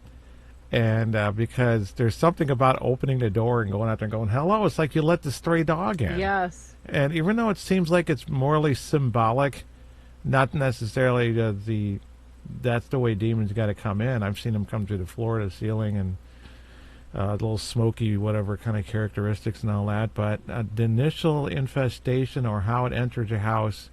and because there's something about opening the door and going out there and going, hello, it's like you let the stray dog in. Yes. And even though it seems like it's morally symbolic, not necessarily that's the way demons got to come in. I've seen them come through the floor to the ceiling and a little smoky, whatever kind of characteristics and all that. But the initial infestation or how it enters your house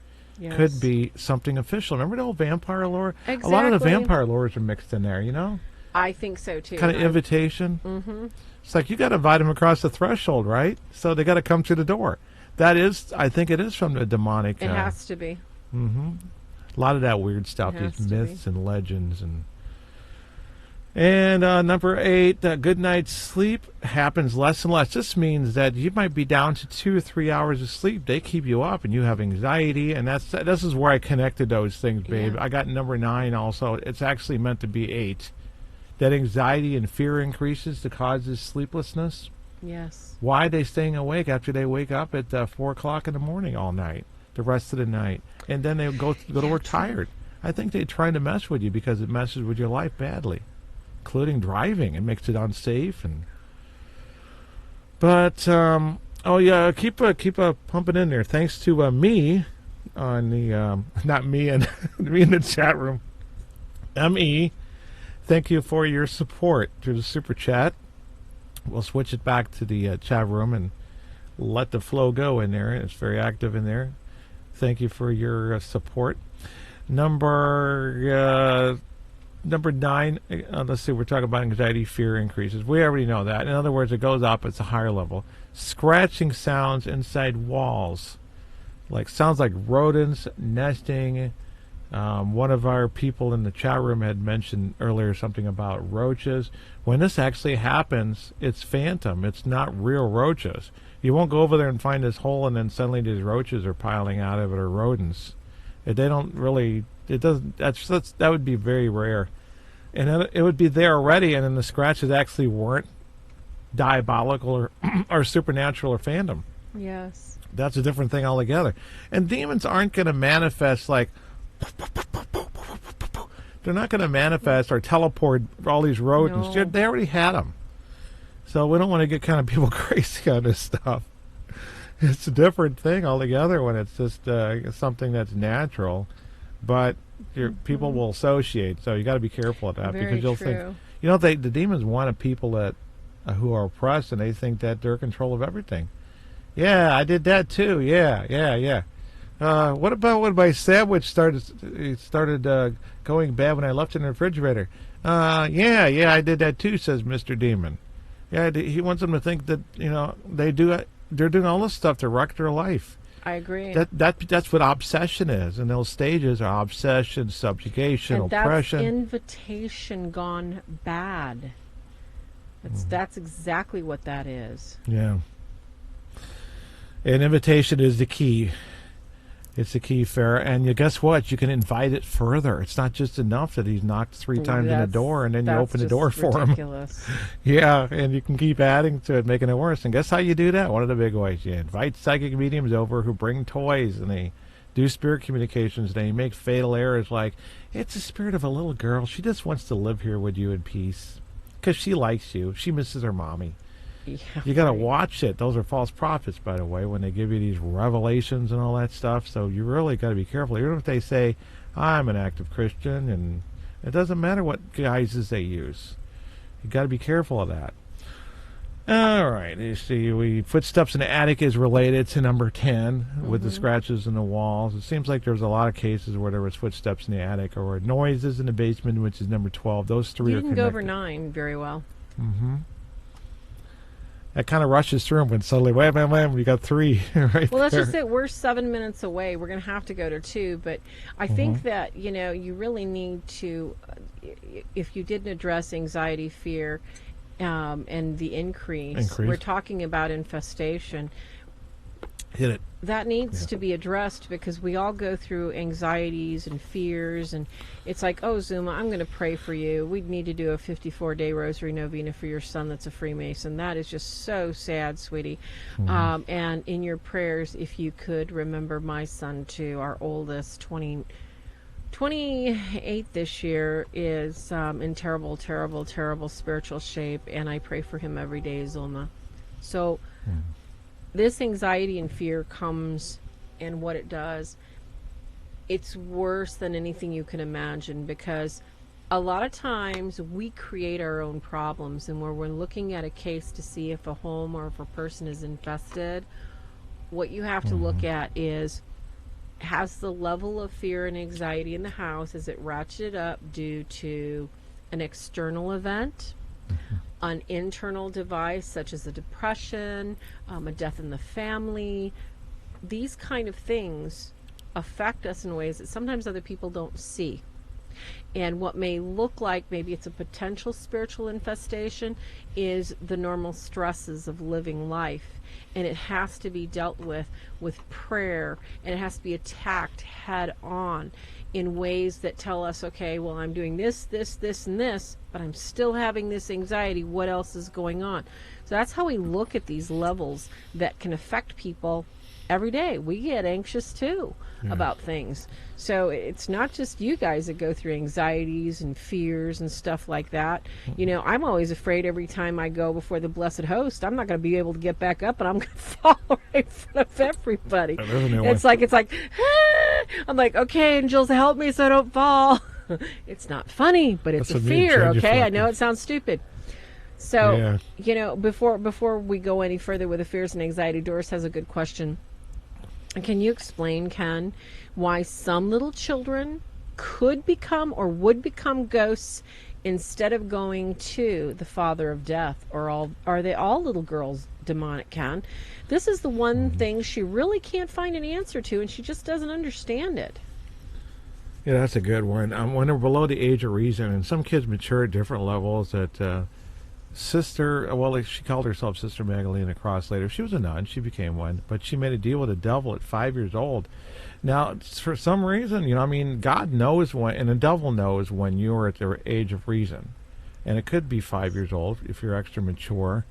could be something official. Remember the old vampire lore? Exactly. A lot of the vampire lores are mixed in there, you know? I think so, too. Kind of invitation. Mm-hmm. It's like you got to invite them across the threshold, right? So they got to come through the door. That is, I think it is from the demonic. It has to be. Mm-hmm. A lot of that weird stuff, these myths and legends. And number 8, good night's sleep happens less and less. This means that you might be down to 2 or 3 hours of sleep. They keep you up, and you have anxiety, and this is where I connected those things, babe. I got number 9 also. It's actually meant to be 8. That anxiety and fear increases that causes sleeplessness. Yes. Why are they staying awake after they wake up at 4 o'clock in the morning all night, the rest of the night? And then they go to work tired. I think they're trying to mess with you because it messes with your life badly, including driving. It makes it unsafe. But oh yeah, keep pumping in there. Thanks to me on the not me and me in the chat room. Me, thank you for your support through the super chat. We'll switch it back to the chat room and let the flow go in there. It's very active in there. Thank you for your support. Number 9. Let's see. We're talking about anxiety, fear increases. We already know that. In other words, it goes up. It's a higher level. Scratching sounds inside walls, sounds like rodents nesting. One of our people in the chat room had mentioned earlier something about roaches. When this actually happens, it's phantom. It's not real roaches. You won't go over there and find this hole and then suddenly these roaches are piling out of it, or rodents. They don't really. It doesn't. That would be very rare, and it would be there already. And then the scratches actually weren't diabolical or or supernatural or phantom. Yes. That's a different thing altogether. And demons aren't going to manifest like. They're not going to manifest or teleport all these rodents. No. They already had them. So we don't want to get kind of people crazy on this stuff. It's a different thing altogether when it's just something that's natural. But people will associate. So you got to be careful of that. Very because you'll true. think, the demons want people that who are oppressed, and they think that they're in control of everything. Yeah, I did that too. Yeah. What about when my sandwich started going bad when I left it in the refrigerator? Yeah, I did that too, says Mr. Demon. Yeah, he wants them to think that, they're doing all this stuff to wreck their life. I agree. That's what obsession is. And those stages are obsession, subjugation, and oppression. That's invitation gone bad. That's exactly what that is. Yeah. And invitation is the key. It's the key, Farrah. And guess what? You can invite it further. It's not just enough that he's knocked 3 times on the door and then you open the door for him. Yeah, and you can keep adding to it, making it worse. And guess how you do that? One of the big ways. You invite psychic mediums over who bring toys, and they do spirit communications. They make fatal errors like, it's the spirit of a little girl. She just wants to live here with you in peace because she likes you. She misses her mommy. Yeah, you got to watch it. Those are false prophets, by the way, when they give you these revelations and all that stuff. So you really got to be careful. Even if they say, I'm an active Christian, and it doesn't matter what guises they use. You got to be careful of that. All right. You see, footsteps in the attic is related to number 10 with the scratches in the walls. It seems like there's a lot of cases where there was footsteps in the attic or noises in the basement, which is number 12. Those 3 are connected. You didn't go over 9 very well. Mm-hmm. That kind of rushes through them when suddenly, wham, we got 3 right Well, let's there. just say we're 7 minutes away. We're going to have to go to 2, but I think that, you really need to, if you didn't address anxiety, fear, and the increase, we're talking about infestation. Hit it. That needs to be addressed because we all go through anxieties and fears, and it's like, oh, Zuma, I'm going to pray for you. We need to do a 54-day rosary novena for your son that's a Freemason. That is just so sad, sweetie. And in your prayers, if you could remember my son too, our oldest, 28 this year, is in terrible, terrible, terrible spiritual shape, and I pray for him every day, Zulma. So this anxiety and fear comes, and what it does, it's worse than anything you can imagine, because a lot of times we create our own problems, and when we're looking at a case to see if a home or if a person is infested, what you have to look at is, has the level of fear and anxiety in the house, is it ratcheted up due to an external event, an internal device such as a depression, a death in the family? These kind of things affect us in ways that sometimes other people don't see. And what may look like maybe it's a potential spiritual infestation is the normal stresses of living life. And it has to be dealt with prayer, and it has to be attacked head on in ways that tell us, okay, well, I'm doing this, this, this, and this, but I'm still having this anxiety. What else is going on? So that's how we look at these levels that can affect people every day. We get anxious too about things. So it's not just you guys that go through anxieties and fears and stuff like that. You know, I'm always afraid every time I go before the blessed host, I'm not going to be able to get back up, and I'm going to fall right in front of everybody. It's like, ah! I'm like, okay, angels, help me so I don't fall. It's not funny, but it's a fear, okay? I know it sounds stupid. So, you know, before we go any further with the fears and anxiety, Doris has a good question. Can you explain, Ken, why some little children could become or would become ghosts instead of going to the father of death? Or are they all little girls demonic, Ken? This is the one thing she really can't find an answer to, and she just doesn't understand it. Yeah, that's a good one. When they're below the age of reason, and some kids mature at different levels, that she called herself Sister Magdalena Cross later. She was a nun. She became one. But she made a deal with the devil at 5 years old. Now, for some reason, you know, I mean, God knows when, and the devil knows when you're at the age of reason. And it could be 5 years old if you're extra mature.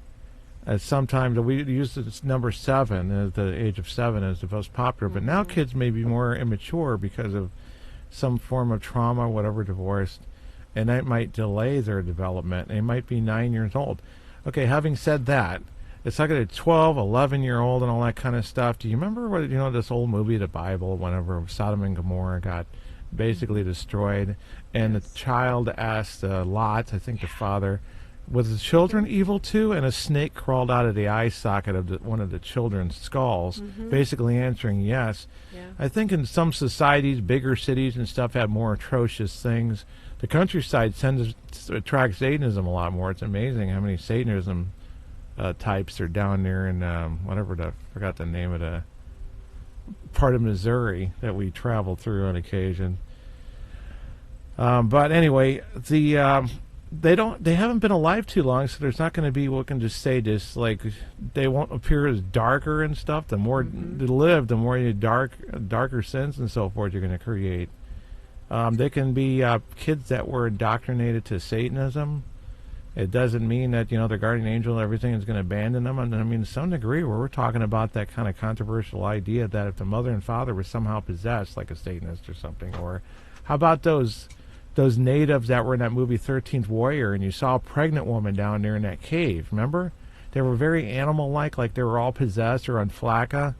Sometimes we use this number 7, as the age of 7 as the most popular. But now kids may be more immature because of some form of trauma, whatever, divorced. And that might delay their development. They might be 9 years old. Okay, having said that, it's like a 12, 11-year-old and all that kind of stuff. Do you remember what, you know, this old movie, the Bible, whenever Sodom and Gomorrah got basically destroyed, and the child asked Lot, I think the father, was the children evil too? And a snake crawled out of the eye socket of one of the children's skulls, basically answering yes. I think in some societies, bigger cities and stuff have more atrocious things. The countryside attracts Satanism a lot more. It's amazing how many Satanism types are down there in forgot the name of the part of Missouri that we travel through on occasion. But anyway, they haven't been alive too long, so there's not going to be, we can just say this, like, they won't appear as darker and stuff. The more they live, the more darker sins and so forth you're going to create. They can be kids that were indoctrinated to Satanism. It doesn't mean that, you know, their guardian angel and everything is going to abandon them. And I mean, to some degree, where we're talking about that kind of controversial idea that if the mother and father were somehow possessed, like a Satanist or something, or how about those natives that were in that movie 13th Warrior, and you saw a pregnant woman down there in that cave, remember? They were very animal-like they were all possessed or on flakka.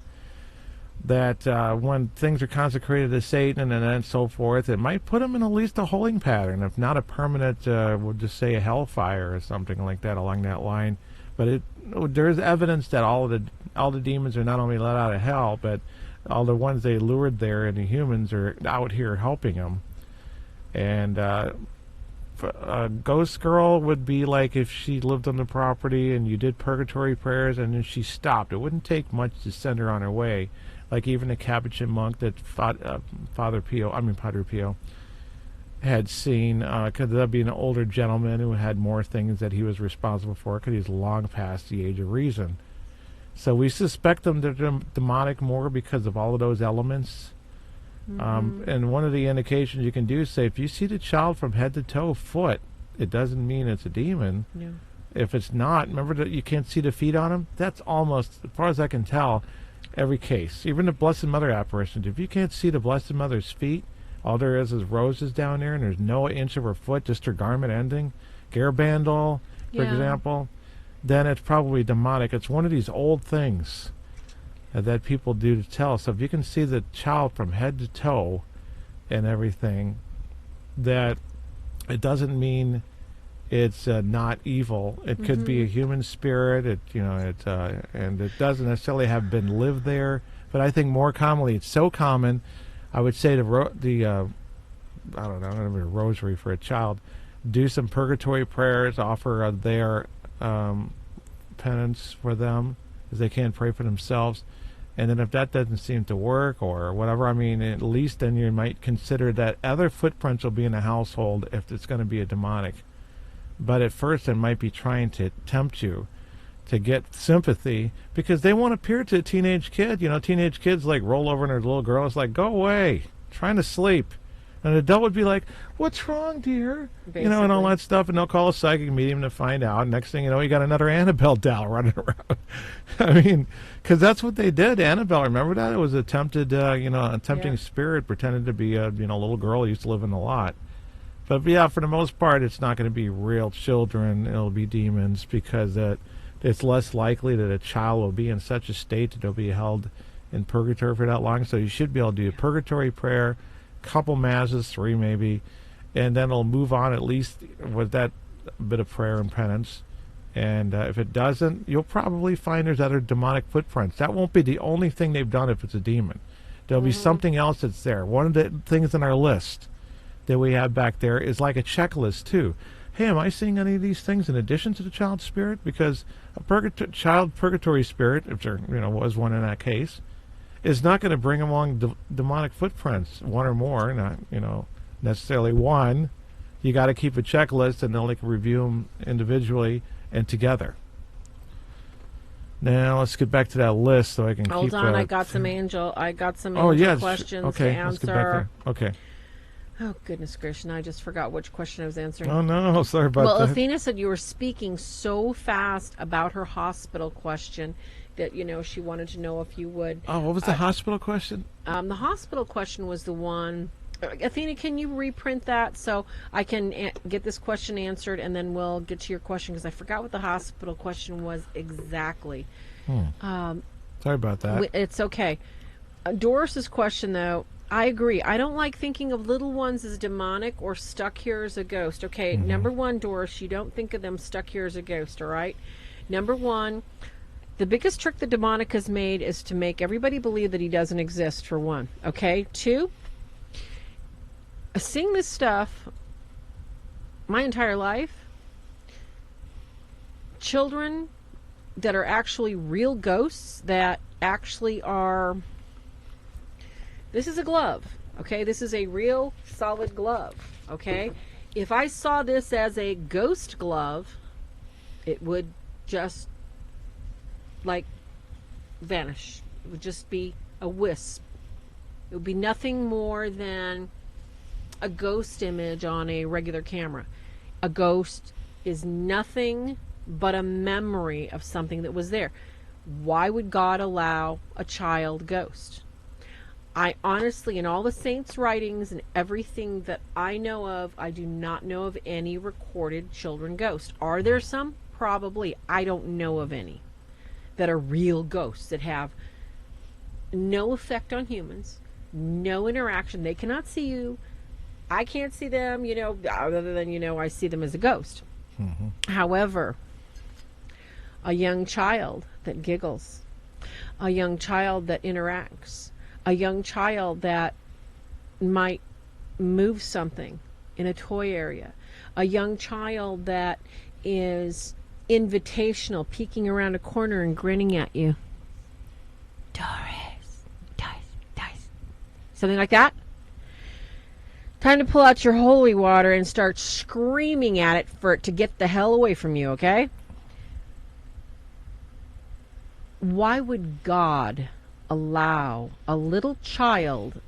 That when things are consecrated to Satan and then so forth, it might put them in at least a holding pattern, if not a permanent, we'll just say a hellfire or something like that along that line. But there is evidence that all the demons are not only let out of hell, but all the ones they lured there and the humans are out here helping them. And a ghost girl would be like if she lived on the property and you did purgatory prayers and then she stopped. It wouldn't take much to send her on her way. Like even a Capuchin monk that Padre Pio had seen, could that be an older gentleman who had more things that he was responsible for because he's long past the age of reason. So we suspect them they're demonic more because of all of those elements. And one of the indications you can do is say, if you see the child from head to toe, foot, it doesn't mean it's a demon. Yeah. If it's not, remember that you can't see the feet on him? That's almost, as far as I can tell, every case. Even the Blessed Mother apparitions. If you can't see the Blessed Mother's feet, all there is roses down there, and there's no inch of her foot, just her garment ending. Garabandal, for example. Then it's probably demonic. It's one of these old things that people do to tell. So if you can see the child from head to toe and everything, that it doesn't mean it's not evil. It could be a human spirit. And it doesn't necessarily have been lived there. But I think more commonly, it's so common. I would say I don't know, a rosary for a child. Do some purgatory prayers. Offer their penance for them, because they can't pray for themselves. And then if that doesn't seem to work or whatever, I mean, at least then you might consider that other footprints will be in the household if it's going to be a demonic. But at first it might be trying to tempt you to get sympathy because they won't appear to a teenage kid. You know, teenage kids like roll over in their little girl. It's like, go away, trying to sleep. An adult would be like, what's wrong, dear? Basically. You know, and all that stuff. And they'll call a psychic medium to find out. Next thing you know, you got another Annabelle doll running around. I mean, because that's what they did. Annabelle, remember that? It was a tempting spirit pretending to be a little girl who used to live in the lot. But yeah, for the most part, it's not going to be real children. It'll be demons because it's less likely that a child will be in such a state that they'll be held in purgatory for that long. So you should be able to do a purgatory prayer, couple masses, 3 maybe, and then it'll move on at least with that bit of prayer and penance. And if it doesn't, you'll probably find there's other demonic footprints. That won't be the only thing they've done if it's a demon. There'll be something else that's there. One of the things on our list that we have back there is like a checklist too. Hey, am I seeing any of these things in addition to the child spirit? Because a child purgatory spirit, if there was one in that case, is not going to bring along demonic footprints, one or more, not necessarily one. You got to keep a checklist, and then they can review them individually and together. Now let's get back to that list so I can Hold keep. on, I got some angel questions to answer. Let's get back there. Okay. Oh, goodness gracious, I just forgot which question I was answering. Oh, no, sorry about that. Well, Athena said you were speaking so fast about her hospital question that, she wanted to know if you would. Oh, what was the hospital question? The hospital question was the one. Athena, can you reprint that so I can get this question answered, and then we'll get to your question, because I forgot what the hospital question was exactly. Sorry about that. It's okay. Doris's question, though, I agree. I don't like thinking of little ones as demonic or stuck here as a ghost. Okay, Number one, Doris, you don't think of them stuck here as a ghost, all right? Number one, the biggest trick the demonic has made is to make everybody believe that he doesn't exist, for one. Okay? 2, seeing this stuff my entire life, children that are actually real ghosts that actually are... This is a glove, okay? This is a real solid glove, okay? If I saw this as a ghost glove, it would just, vanish. It would just be a wisp. It would be nothing more than a ghost image on a regular camera. A ghost is nothing but a memory of something that was there. Why would God allow a child ghost? I honestly, in all the saints' writings and everything that I know of, I do not know of any recorded children ghosts. Are there some? Probably. I don't know of any that are real ghosts that have no effect on humans, no interaction. They cannot see you. I can't see them, other than, I see them as a ghost. However, a young child that giggles, a young child that interacts, a young child that might move something in a toy area, a young child that is invitational, peeking around a corner and grinning at you. Doris, something like that. Time to pull out your holy water and start screaming at it for it to get the hell away from you, okay? Why would God allow a little child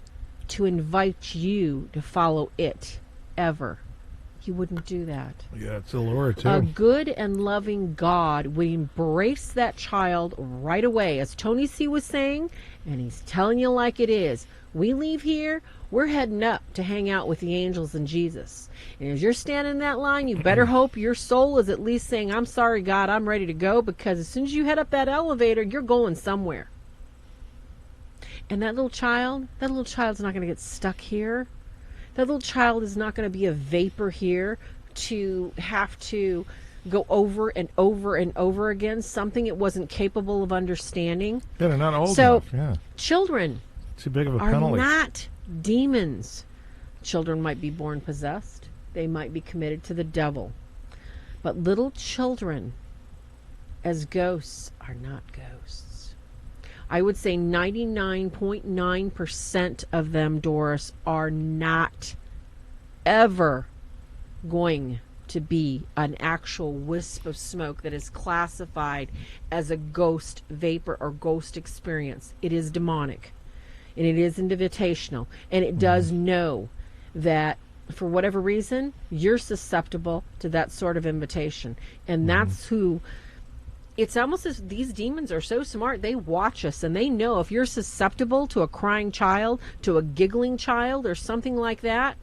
to invite you to follow it ever? He wouldn't do that. Yeah, it's a lure too. A good and loving God would embrace that child right away, as Tony C was saying, and he's telling you like it is. We leave here, we're heading up to hang out with the angels and Jesus. And as you're standing in that line, you better hope your soul is at least saying, I'm sorry, God, I'm ready to go, because as soon as you head up that elevator, you're going somewhere. And that little child's not going to get stuck here. That little child is not going to be a vapor here to have to go over and over and over again, something it wasn't capable of understanding. Yeah, they're not old so, enough. Yeah. Children too big of a are penalty. not demons. Children might be born possessed. They might be committed to the devil. But little children as ghosts are not ghosts. I would say 99.9% of them, Doris, are not ever going to be an actual wisp of smoke that is classified as a ghost vapor or ghost experience. It is demonic, and it is invitational, and it does know that for whatever reason you're susceptible to that sort of invitation. And that's who, it's almost as these demons are so smart, they watch us and they know if you're susceptible to a crying child, to a giggling child or something like that,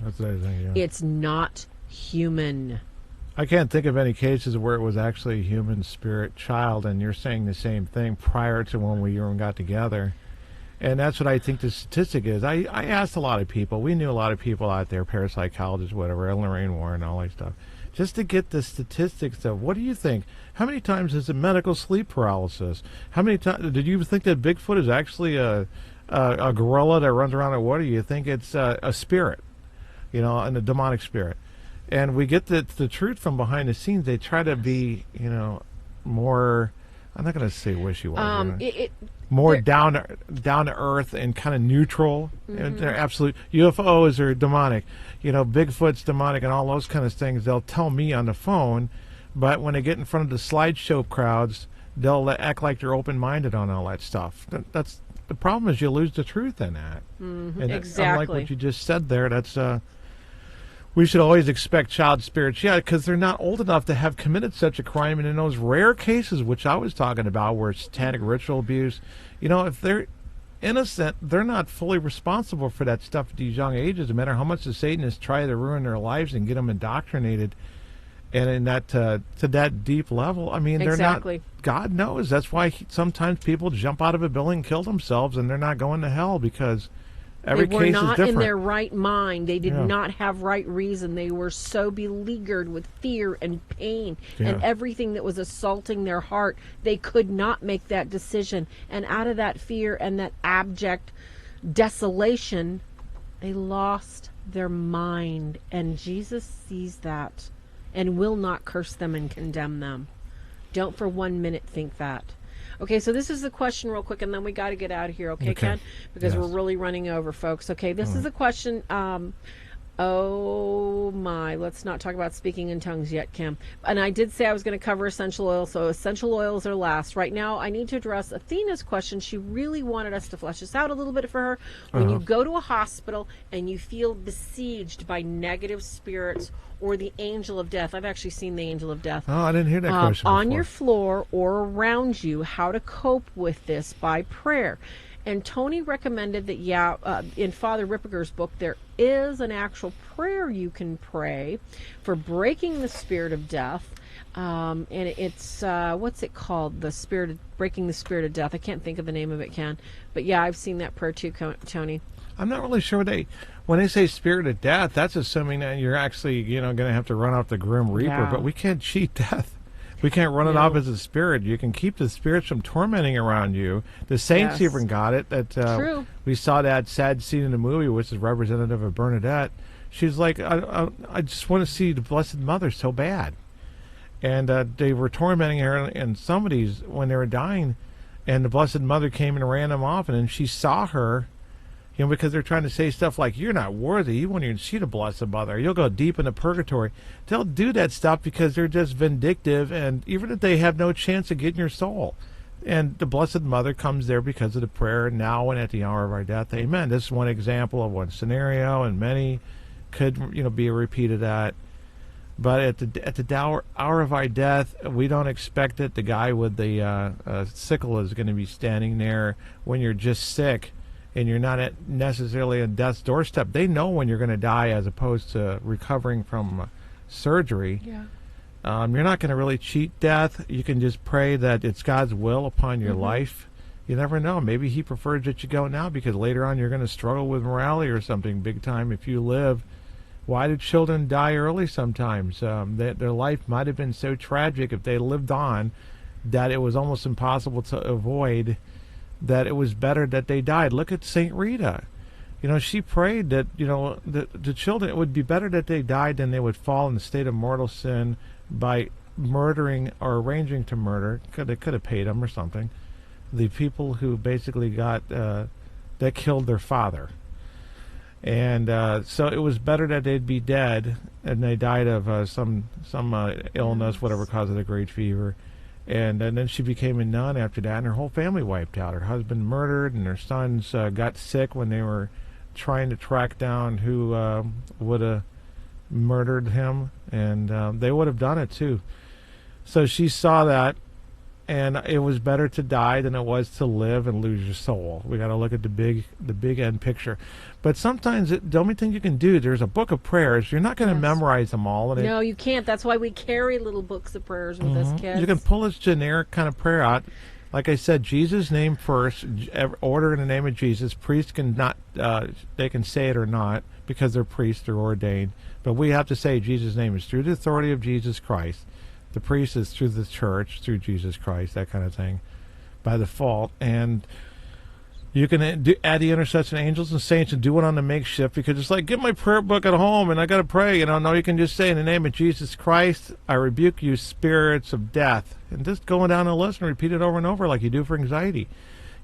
That's what I think, yeah. it's not human. I can't think of any cases where it was actually a human spirit child, and you're saying the same thing prior to when we even got together. And that's what I think the statistic is. I asked a lot of people. We knew a lot of people out there, parapsychologists, whatever, Lorraine Warren, all that stuff, just to get the statistics of what do you think? How many times is it medical sleep paralysis? How many times did you think that Bigfoot is actually a gorilla that runs around in water? You think it's a spirit, and a demonic spirit? And we get the truth from behind the scenes. They try to be, more. I'm not going to say wishy-washy. More down to earth and kind of neutral. They're absolute. UFOs are demonic. Bigfoot's demonic and all those kind of things. They'll tell me on the phone, but when they get in front of the slideshow crowds, they'll act like they're open-minded on all that stuff. That's the problem. Is you lose the truth in that. And exactly. Unlike what you just said there, that's. We should always expect child spirits, because they're not old enough to have committed such a crime. And in those rare cases, which I was talking about, where it's satanic ritual abuse, if they're innocent, they're not fully responsible for that stuff at these young ages, no matter how much the Satanists try to ruin their lives and get them indoctrinated. And in that to that deep level, they're not. God knows. That's why sometimes people jump out of a building and kill themselves, and they're not going to hell because. Every they were case not is different. in their right mind. They did not have right reason. They were so beleaguered with fear and pain and everything that was assaulting their heart. They could not make that decision. And out of that fear and that abject desolation, they lost their mind. And Jesus sees that and will not curse them and condemn them. Don't for 1 minute think that. Okay, so this is the question real quick, and then we got to get out of here, okay, Ken? Because we're really running over, folks. Okay, this is a question. Oh, my. Let's not talk about speaking in tongues yet, Kim. And I did say I was going to cover essential oils, so essential oils are last. Right now, I need to address Athena's question. She really wanted us to flesh this out a little bit for her. When you go to a hospital and you feel besieged by negative spirits or the angel of death. I've actually seen the angel of death. Oh, I didn't hear that question before. On your floor or around you, how to cope with this by prayer. And Tony recommended that, in Father Ripperger's book, there is an actual prayer you can pray for breaking the spirit of death. And it's, what's it called? Breaking the spirit of death. I can't think of the name of it, Ken. But yeah, I've seen that prayer too, Tony. I'm not really sure when they say spirit of death, that's assuming that you're actually, going to have to run off the Grim Reaper. But we can't cheat death. We can't run it off as a spirit. You can keep the spirits from tormenting around you. The saints even got it. True. We saw that sad scene in the movie, which is representative of Bernadette. She's like, I just want to see the Blessed Mother so bad. And they were tormenting her, and somebody's, when they were dying, and the Blessed Mother came and ran them off, and then she saw her, because they're trying to say stuff like, you're not worthy, you won't even see the Blessed Mother, you'll go deep into purgatory. They'll do that stuff because they're just vindictive, and even if they have no chance of getting your soul. And the Blessed Mother comes there because of the prayer, now and at the hour of our death. Amen. This is one example of one scenario, and many could be a repeat of that. But at the hour of our death, we don't expect that the guy with the sickle is going to be standing there when you're just sick and you're not necessarily at death's doorstep. They know when you're going to die as opposed to recovering from surgery. Yeah. You're not going to really cheat death. You can just pray that it's God's will upon your life. You never know. Maybe he prefers that you go now because later on you're going to struggle with morality or something big time if you live. Why do children die early sometimes? Their life might have been so tragic if they lived on that it was almost impossible to avoid, that it was better that they died. Look at St. Rita. She prayed that, the children, it would be better that they died than they would fall in the state of mortal sin by murdering or arranging to murder. They could have paid them or something. the people who basically got that killed their father. And so it was better that they'd be dead, and they died of some illness, whatever caused the great fever. And then she became a nun after that, and her whole family wiped out. Her husband murdered, and her sons got sick when they were trying to track down who would have murdered him, and they would have done it too. So she saw that, and it was better to die than it was to live and lose your soul. We got to look at the big end picture. But sometimes the only thing you can do, there's a book of prayers. You're not going to memorize them all. And no, you can't. That's why we carry little books of prayers with us, kids. You can pull this generic kind of prayer out. Like I said, Jesus' name first. Order in the name of Jesus. Priests can not. They can say it or not because they're priests. They're ordained. But we have to say Jesus' name is through the authority of Jesus Christ. The priest is through the church, through Jesus Christ, that kind of thing, by default. And you can add the intercession angels and saints and do it on the makeshift, because it's like, get my prayer book at home and I got to pray. No, you can just say, in the name of Jesus Christ, I rebuke you, spirits of death. And just going down the list and repeat it over and over like you do for anxiety.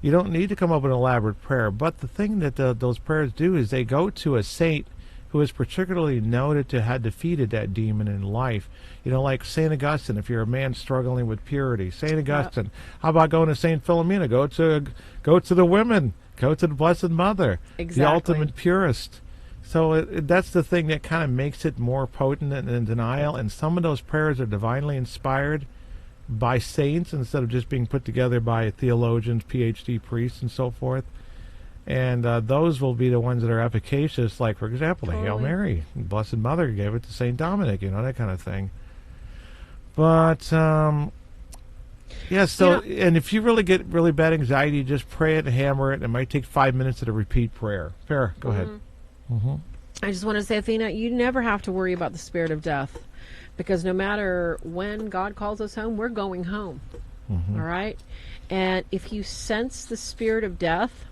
You don't need to come up with an elaborate prayer. But the thing that those prayers do is they go to a saint who is particularly noted to have defeated that demon in life. Like St. Augustine, if you're a man struggling with purity. St. Augustine. Yep. How about going to St. Philomena? Go to the women. Go to the Blessed Mother. Exactly. The ultimate purist. So that's the thing that kind of makes it more potent than denial. And some of those prayers are divinely inspired by saints instead of just being put together by theologians, PhD priests, and so forth. And those will be the ones that are efficacious, like, for example, the Hail Mary. The Blessed Mother gave it to St. Dominic, that kind of thing. But, and if you really get really bad anxiety, just pray it and hammer it, and it might take 5 minutes of a repeat prayer. Fair, go ahead. I just want to say, Athena, you never have to worry about the spirit of death, because no matter when God calls us home, we're going home. All right? And if you sense the spirit of death,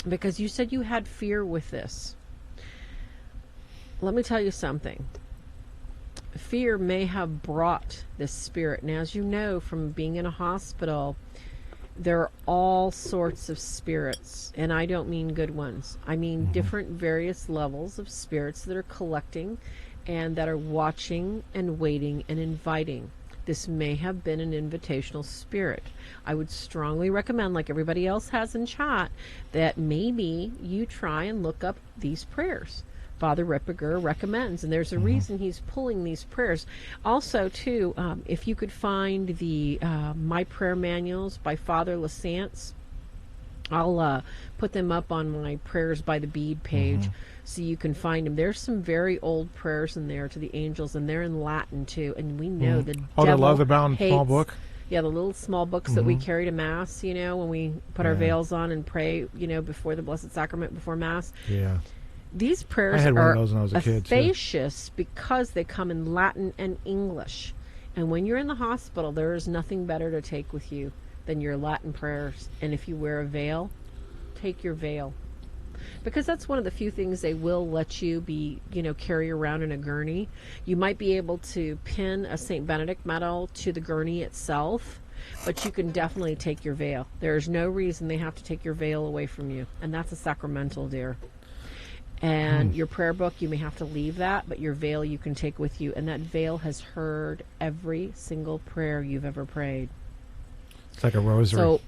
because you said you had fear with this, let me tell you something. Fear may have brought this spirit. Now, as you know from being in a hospital, there are all sorts of spirits, and I don't mean good ones. I mean different various levels of spirits that are collecting and that are watching and waiting and inviting. This may have been an invitational spirit. I would strongly recommend, like everybody else has in chat, that maybe you try and look up these prayers. Father Ripperger recommends, and there's a reason he's pulling these prayers. Also, too, if you could find the My Prayer Manuals by Father Lasance, I'll put them up on my Prayers by the Bead page so you can find them. There's some very old prayers in there to the angels, and they're in Latin, too. And we know the devil the leather-bound small book? Yeah, the little small books that we carry to Mass, when we put our veils on and pray, before the Blessed Sacrament, before Mass. Yeah. These prayers are efficacious because they come in Latin and English. And when you're in the hospital, there is nothing better to take with you than your Latin prayers. And if you wear a veil, take your veil. Because that's one of the few things they will let you carry around in a gurney. You might be able to pin a St. Benedict medal to the gurney itself, but you can definitely take your veil. There's no reason they have to take your veil away from you. And that's a sacramental, dear. And your prayer book, you may have to leave that, but your veil you can take with you. And that veil has heard every single prayer you've ever prayed. It's like a rosary. So,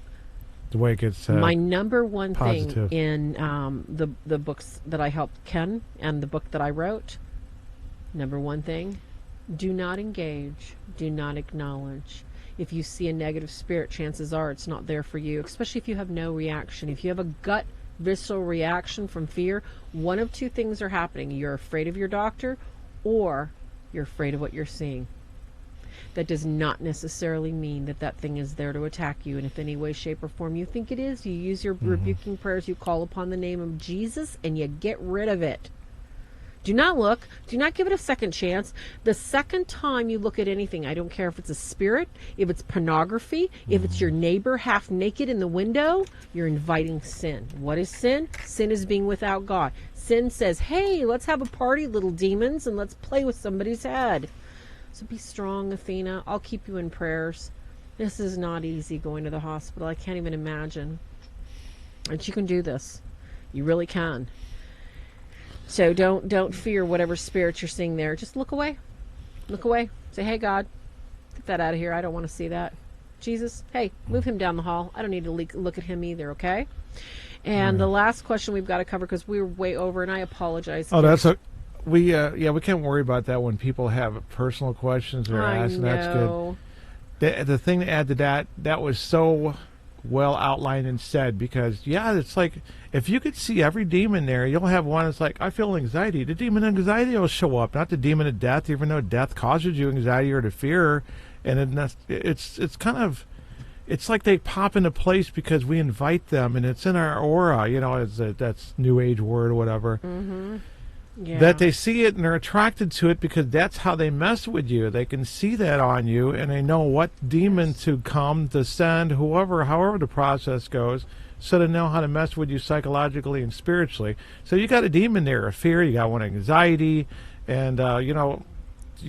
the way it gets my number one positive thing in the books that I helped Ken and the book that I wrote, number one thing, do not engage, do not acknowledge. If you see a negative spirit, chances are it's not there for you, especially if you have no reaction. If you have a gut visceral reaction from fear, one of two things are happening. You're afraid of your doctor, or you're afraid of what you're seeing. That does not necessarily mean that that thing is there to attack you. And if any way, shape, or form you think it is, you use your rebuking prayers, you call upon the name of Jesus, and you get rid of it. Do not look. Do not give it a second chance. The second time you look at anything, I don't care if it's a spirit, if it's pornography, if it's your neighbor half naked in the window, you're inviting sin. What is sin? Sin is being without God. Sin says, hey, let's have a party, little demons, and let's play with somebody's head. So be strong, Athena. I'll keep you in prayers. This is not easy going to the hospital. I can't even imagine. And you can do this. You really can. So don't fear whatever spirits you're seeing there. Just look away. Look away. Say, hey, God, get that out of here. I don't want to see that. Jesus, hey, move him down the hall. I don't need to look at him either, okay? And the last question we've got to cover, because we're way over, and I apologize. Oh, that's we can't worry about that when people have personal questions they're asking. That's good. The thing to add to that was so well outlined and said, because it's like if you could see every demon there, you'll have one that's like, I feel anxiety. The demon anxiety will show up, not the demon of death, even though death causes you anxiety or to fear. And it's kind of, it's like they pop into place because we invite them, and it's in our aura, that's New Age word or whatever. Mm-hmm. Yeah. That they see it and they're attracted to it because that's how they mess with you. They can see that on you, and they know what demon to come, to send, however the process goes, so they know how to mess with you psychologically and spiritually. So you got a demon there, a fear, you got one anxiety, and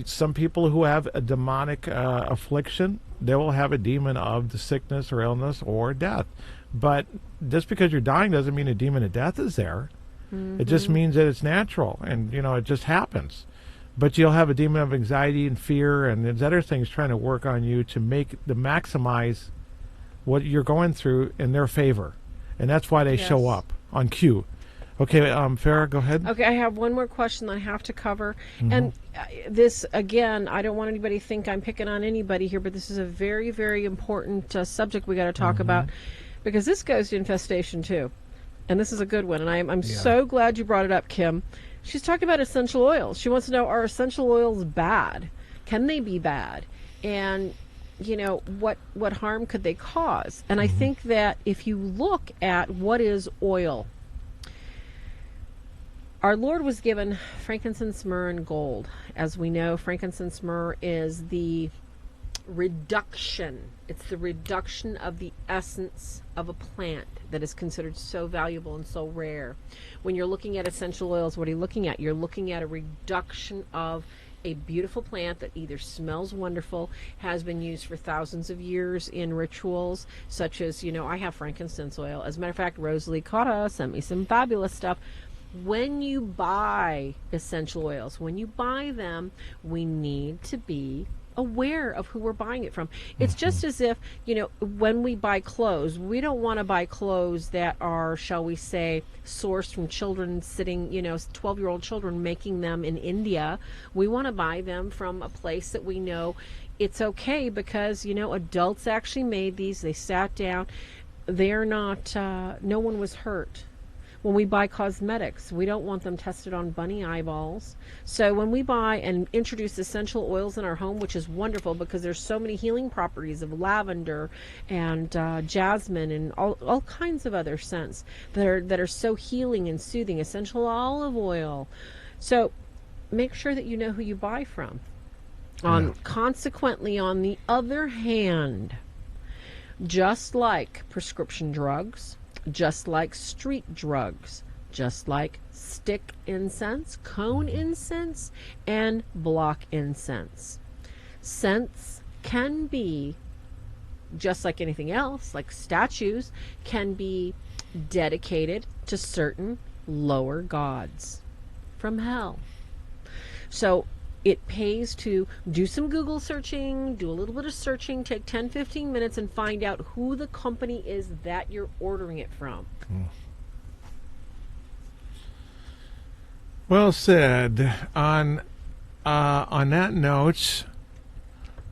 some people who have a demonic affliction, they will have a demon of the sickness or illness or death. But just because you're dying doesn't mean a demon of death is there. It just means that it's natural, and it just happens. But you'll have a demon of anxiety and fear, and there's other things trying to work on you to maximize what you're going through in their favor, and that's why they show up on cue. Okay, Farrah, go ahead. Okay, I have one more question that I have to cover, and this again, I don't want anybody to think I'm picking on anybody here, but this is a very, very important subject we got to talk about, because this goes to infestation too. And this is a good one, and I'm so glad you brought it up, Kim. She's talking about essential oils. She wants to know, are essential oils bad? Can they be bad? And, what harm could they cause? And I think that if you look at what is oil, our Lord was given frankincense, myrrh, and gold. As we know, frankincense, myrrh is the reduction. It's the reduction of the essence of a plant that is considered so valuable and so rare. When you're looking at essential oils, what are you looking at? You're looking at a reduction of a beautiful plant that either smells wonderful, has been used for thousands of years in rituals, such as, I have frankincense oil. As a matter of fact, Rosalie Cotta sent me some fabulous stuff. When you buy essential oils, when you buy them, we need to be aware of who we're buying it from. It's just as if, when we buy clothes, we don't want to buy clothes that are, shall we say, sourced from children sitting, 12-year-old children making them in India. We want to buy them from a place that we know it's okay because, adults actually made these. They sat down. They're not, no one was hurt. When we buy cosmetics, we don't want them tested on bunny eyeballs. So when we buy and introduce essential oils in our home, which is wonderful because there's so many healing properties of lavender and jasmine and all kinds of other scents that are so healing and soothing, essential olive oil. So make sure that you know who you buy from. Consequently, on the other hand, just like prescription drugs, just like street drugs, just like stick incense, cone incense, and block incense. Scents can be, just like anything else, like statues, can be dedicated to certain lower gods from hell. So it pays to do some Google searching, do a little bit of searching, take 10-15 minutes and find out who the company is that you're ordering it from. Well said. On that note,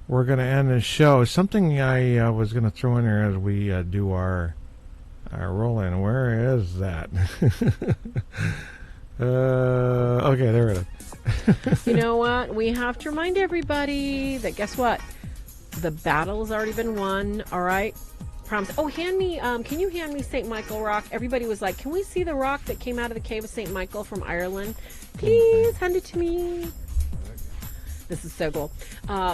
we're going to end the show. Something I was going to throw in there as we do our roll-in. Where is that? Okay, there it is. You know what? We have to remind everybody that, guess what? The battle has already been won, all right? Promise. Oh, can you hand me St. Michael rock? Everybody was like, can we see the rock that came out of the cave of St. Michael from Ireland? Please hand it to me. This is so cool.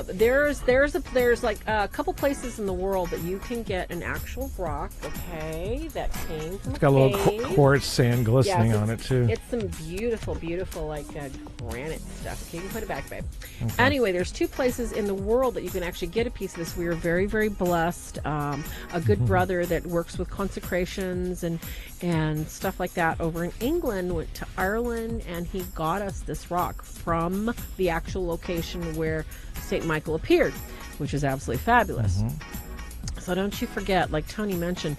There's like a couple places in the world that you can get an actual rock, okay, that came from It's got a little quartz sand glistening on it, too. It's some beautiful, beautiful, like, granite stuff. Okay, you can put it back, babe. Okay. Anyway, there's 2 places in the world that you can actually get a piece of this. We are very, very blessed. A good brother that works with consecrations and stuff like that over in England went to Ireland, and he got us this rock from the actual location where St. Michael appeared, which is absolutely fabulous. So don't you forget, like Tony mentioned,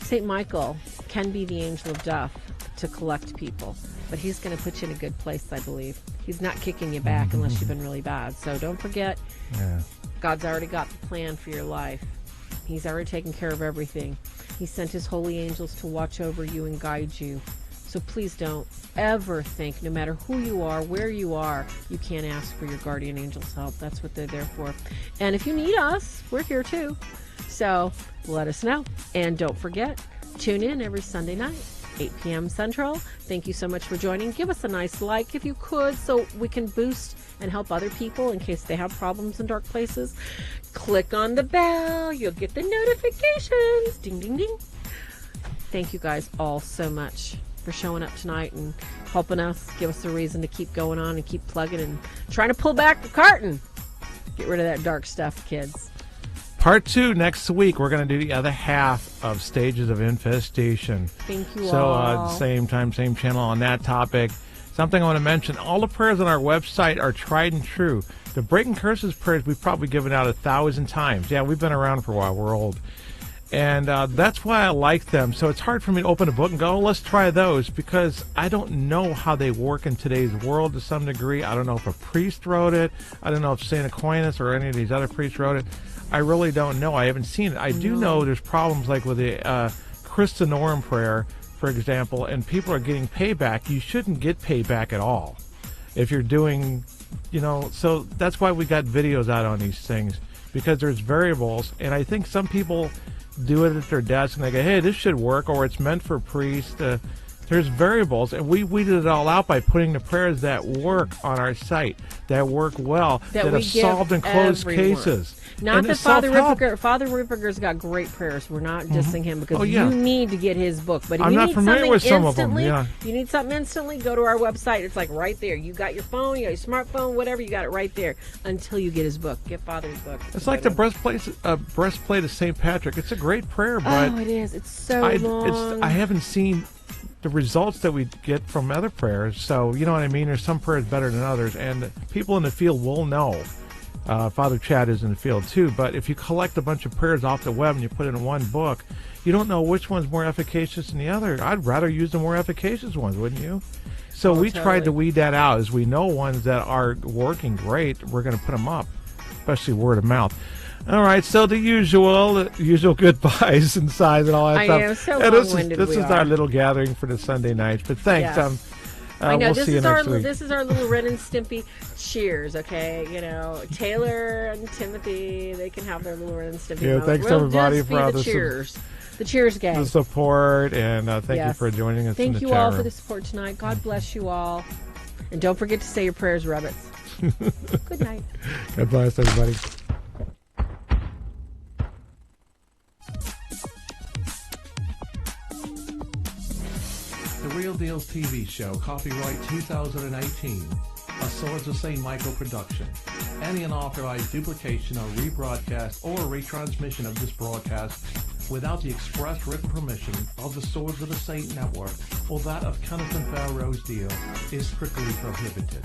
St. Michael can be the angel of death to collect people, but he's going to put you in a good place, I believe. He's not kicking you back unless you've been really bad. So don't forget, God's already got the plan for your life. He's already taken care of everything. He sent his holy angels to watch over you and guide you. So please don't ever think, no matter who you are, where you are, you can't ask for your guardian angel's help. That's what they're there for. And if you need us, we're here too. So let us know. And don't forget, tune in every Sunday night, 8 p.m. Central. Thank you so much for joining. Give us a nice like if you could, so we can boost and help other people in case they have problems in dark places. Click on the bell. You'll get the notifications. Ding, ding, ding. Thank you guys all so much for showing up tonight and helping us, give us a reason to keep going on and keep plugging and trying to pull back the curtain. Get rid of that dark stuff, kids. Part 2 next week. We're going to do the other half of Stages of Infestation. Thank you so, all. Same time, same channel on that topic. Something I want to mention, all the prayers on our website are tried and true. The Breaking Curses prayers we've probably given out 1,000 times. Yeah, we've been around for a while. We're old. And that's why I like them. So it's hard for me to open a book and go, oh, let's try those, because I don't know how they work in today's world to some degree. I don't know if a priest wrote it. I don't know if St. Aquinas or any of these other priests wrote it. I really don't know. I haven't seen it. I do know there's problems like with the Christinorum prayer, for example, and people are getting payback. You shouldn't get payback at all if you're doing, so that's why we got videos out on these things, because there's variables, and I think some people do it at their desk and they go, hey, this should work, or it's meant for priests. There's variables, and we weeded it all out by putting the prayers that work on our site, that work well, that have solved and closed cases. Not that Father Ripperger's got great prayers. We're not dissing him, because you need to get his book. But if you need something instantly, you need something instantly, go to our website. It's like right there. You got your phone, you got your smartphone, whatever, you got it right there until you get his book. Get Father's book. It's like the breastplate of St. Patrick. It's a great prayer, but it is. It's so long. I haven't seen the results that we get from other prayers, so you know what I mean. There's some prayers better than others, and people in the field will know. Father Chad is in the field too, but if you collect a bunch of prayers off the web and you put it in one book, you don't know which one's more efficacious than the other. I'd rather use the more efficacious ones, wouldn't you? So we tried to weed that out. As we know ones that are working great, we're going to put them up, especially word of mouth. All right, so the usual goodbyes and sighs and all that stuff. I know, so long-winded This is our little gathering for the Sunday nights, but thanks. Yes. I know, we'll this see you is next week. This is our little Ren and Stimpy cheers, okay? Taylor and Timothy, they can have their little Ren and Stimpy moment. Thanks everybody for all the cheers. The cheers, gang. The support, and thank you for joining us in the chat room. Thank you all for the support tonight. God bless you all. And don't forget to say your prayers, Rabbits. Good night. God bless everybody. The Real Deals TV show, copyright 2018, a Swords of St. Michael production. Any unauthorized duplication or rebroadcast or retransmission of this broadcast without the express written permission of the Swords of the Saint Network or that of Kenneth and Farrow's Deal is strictly prohibited.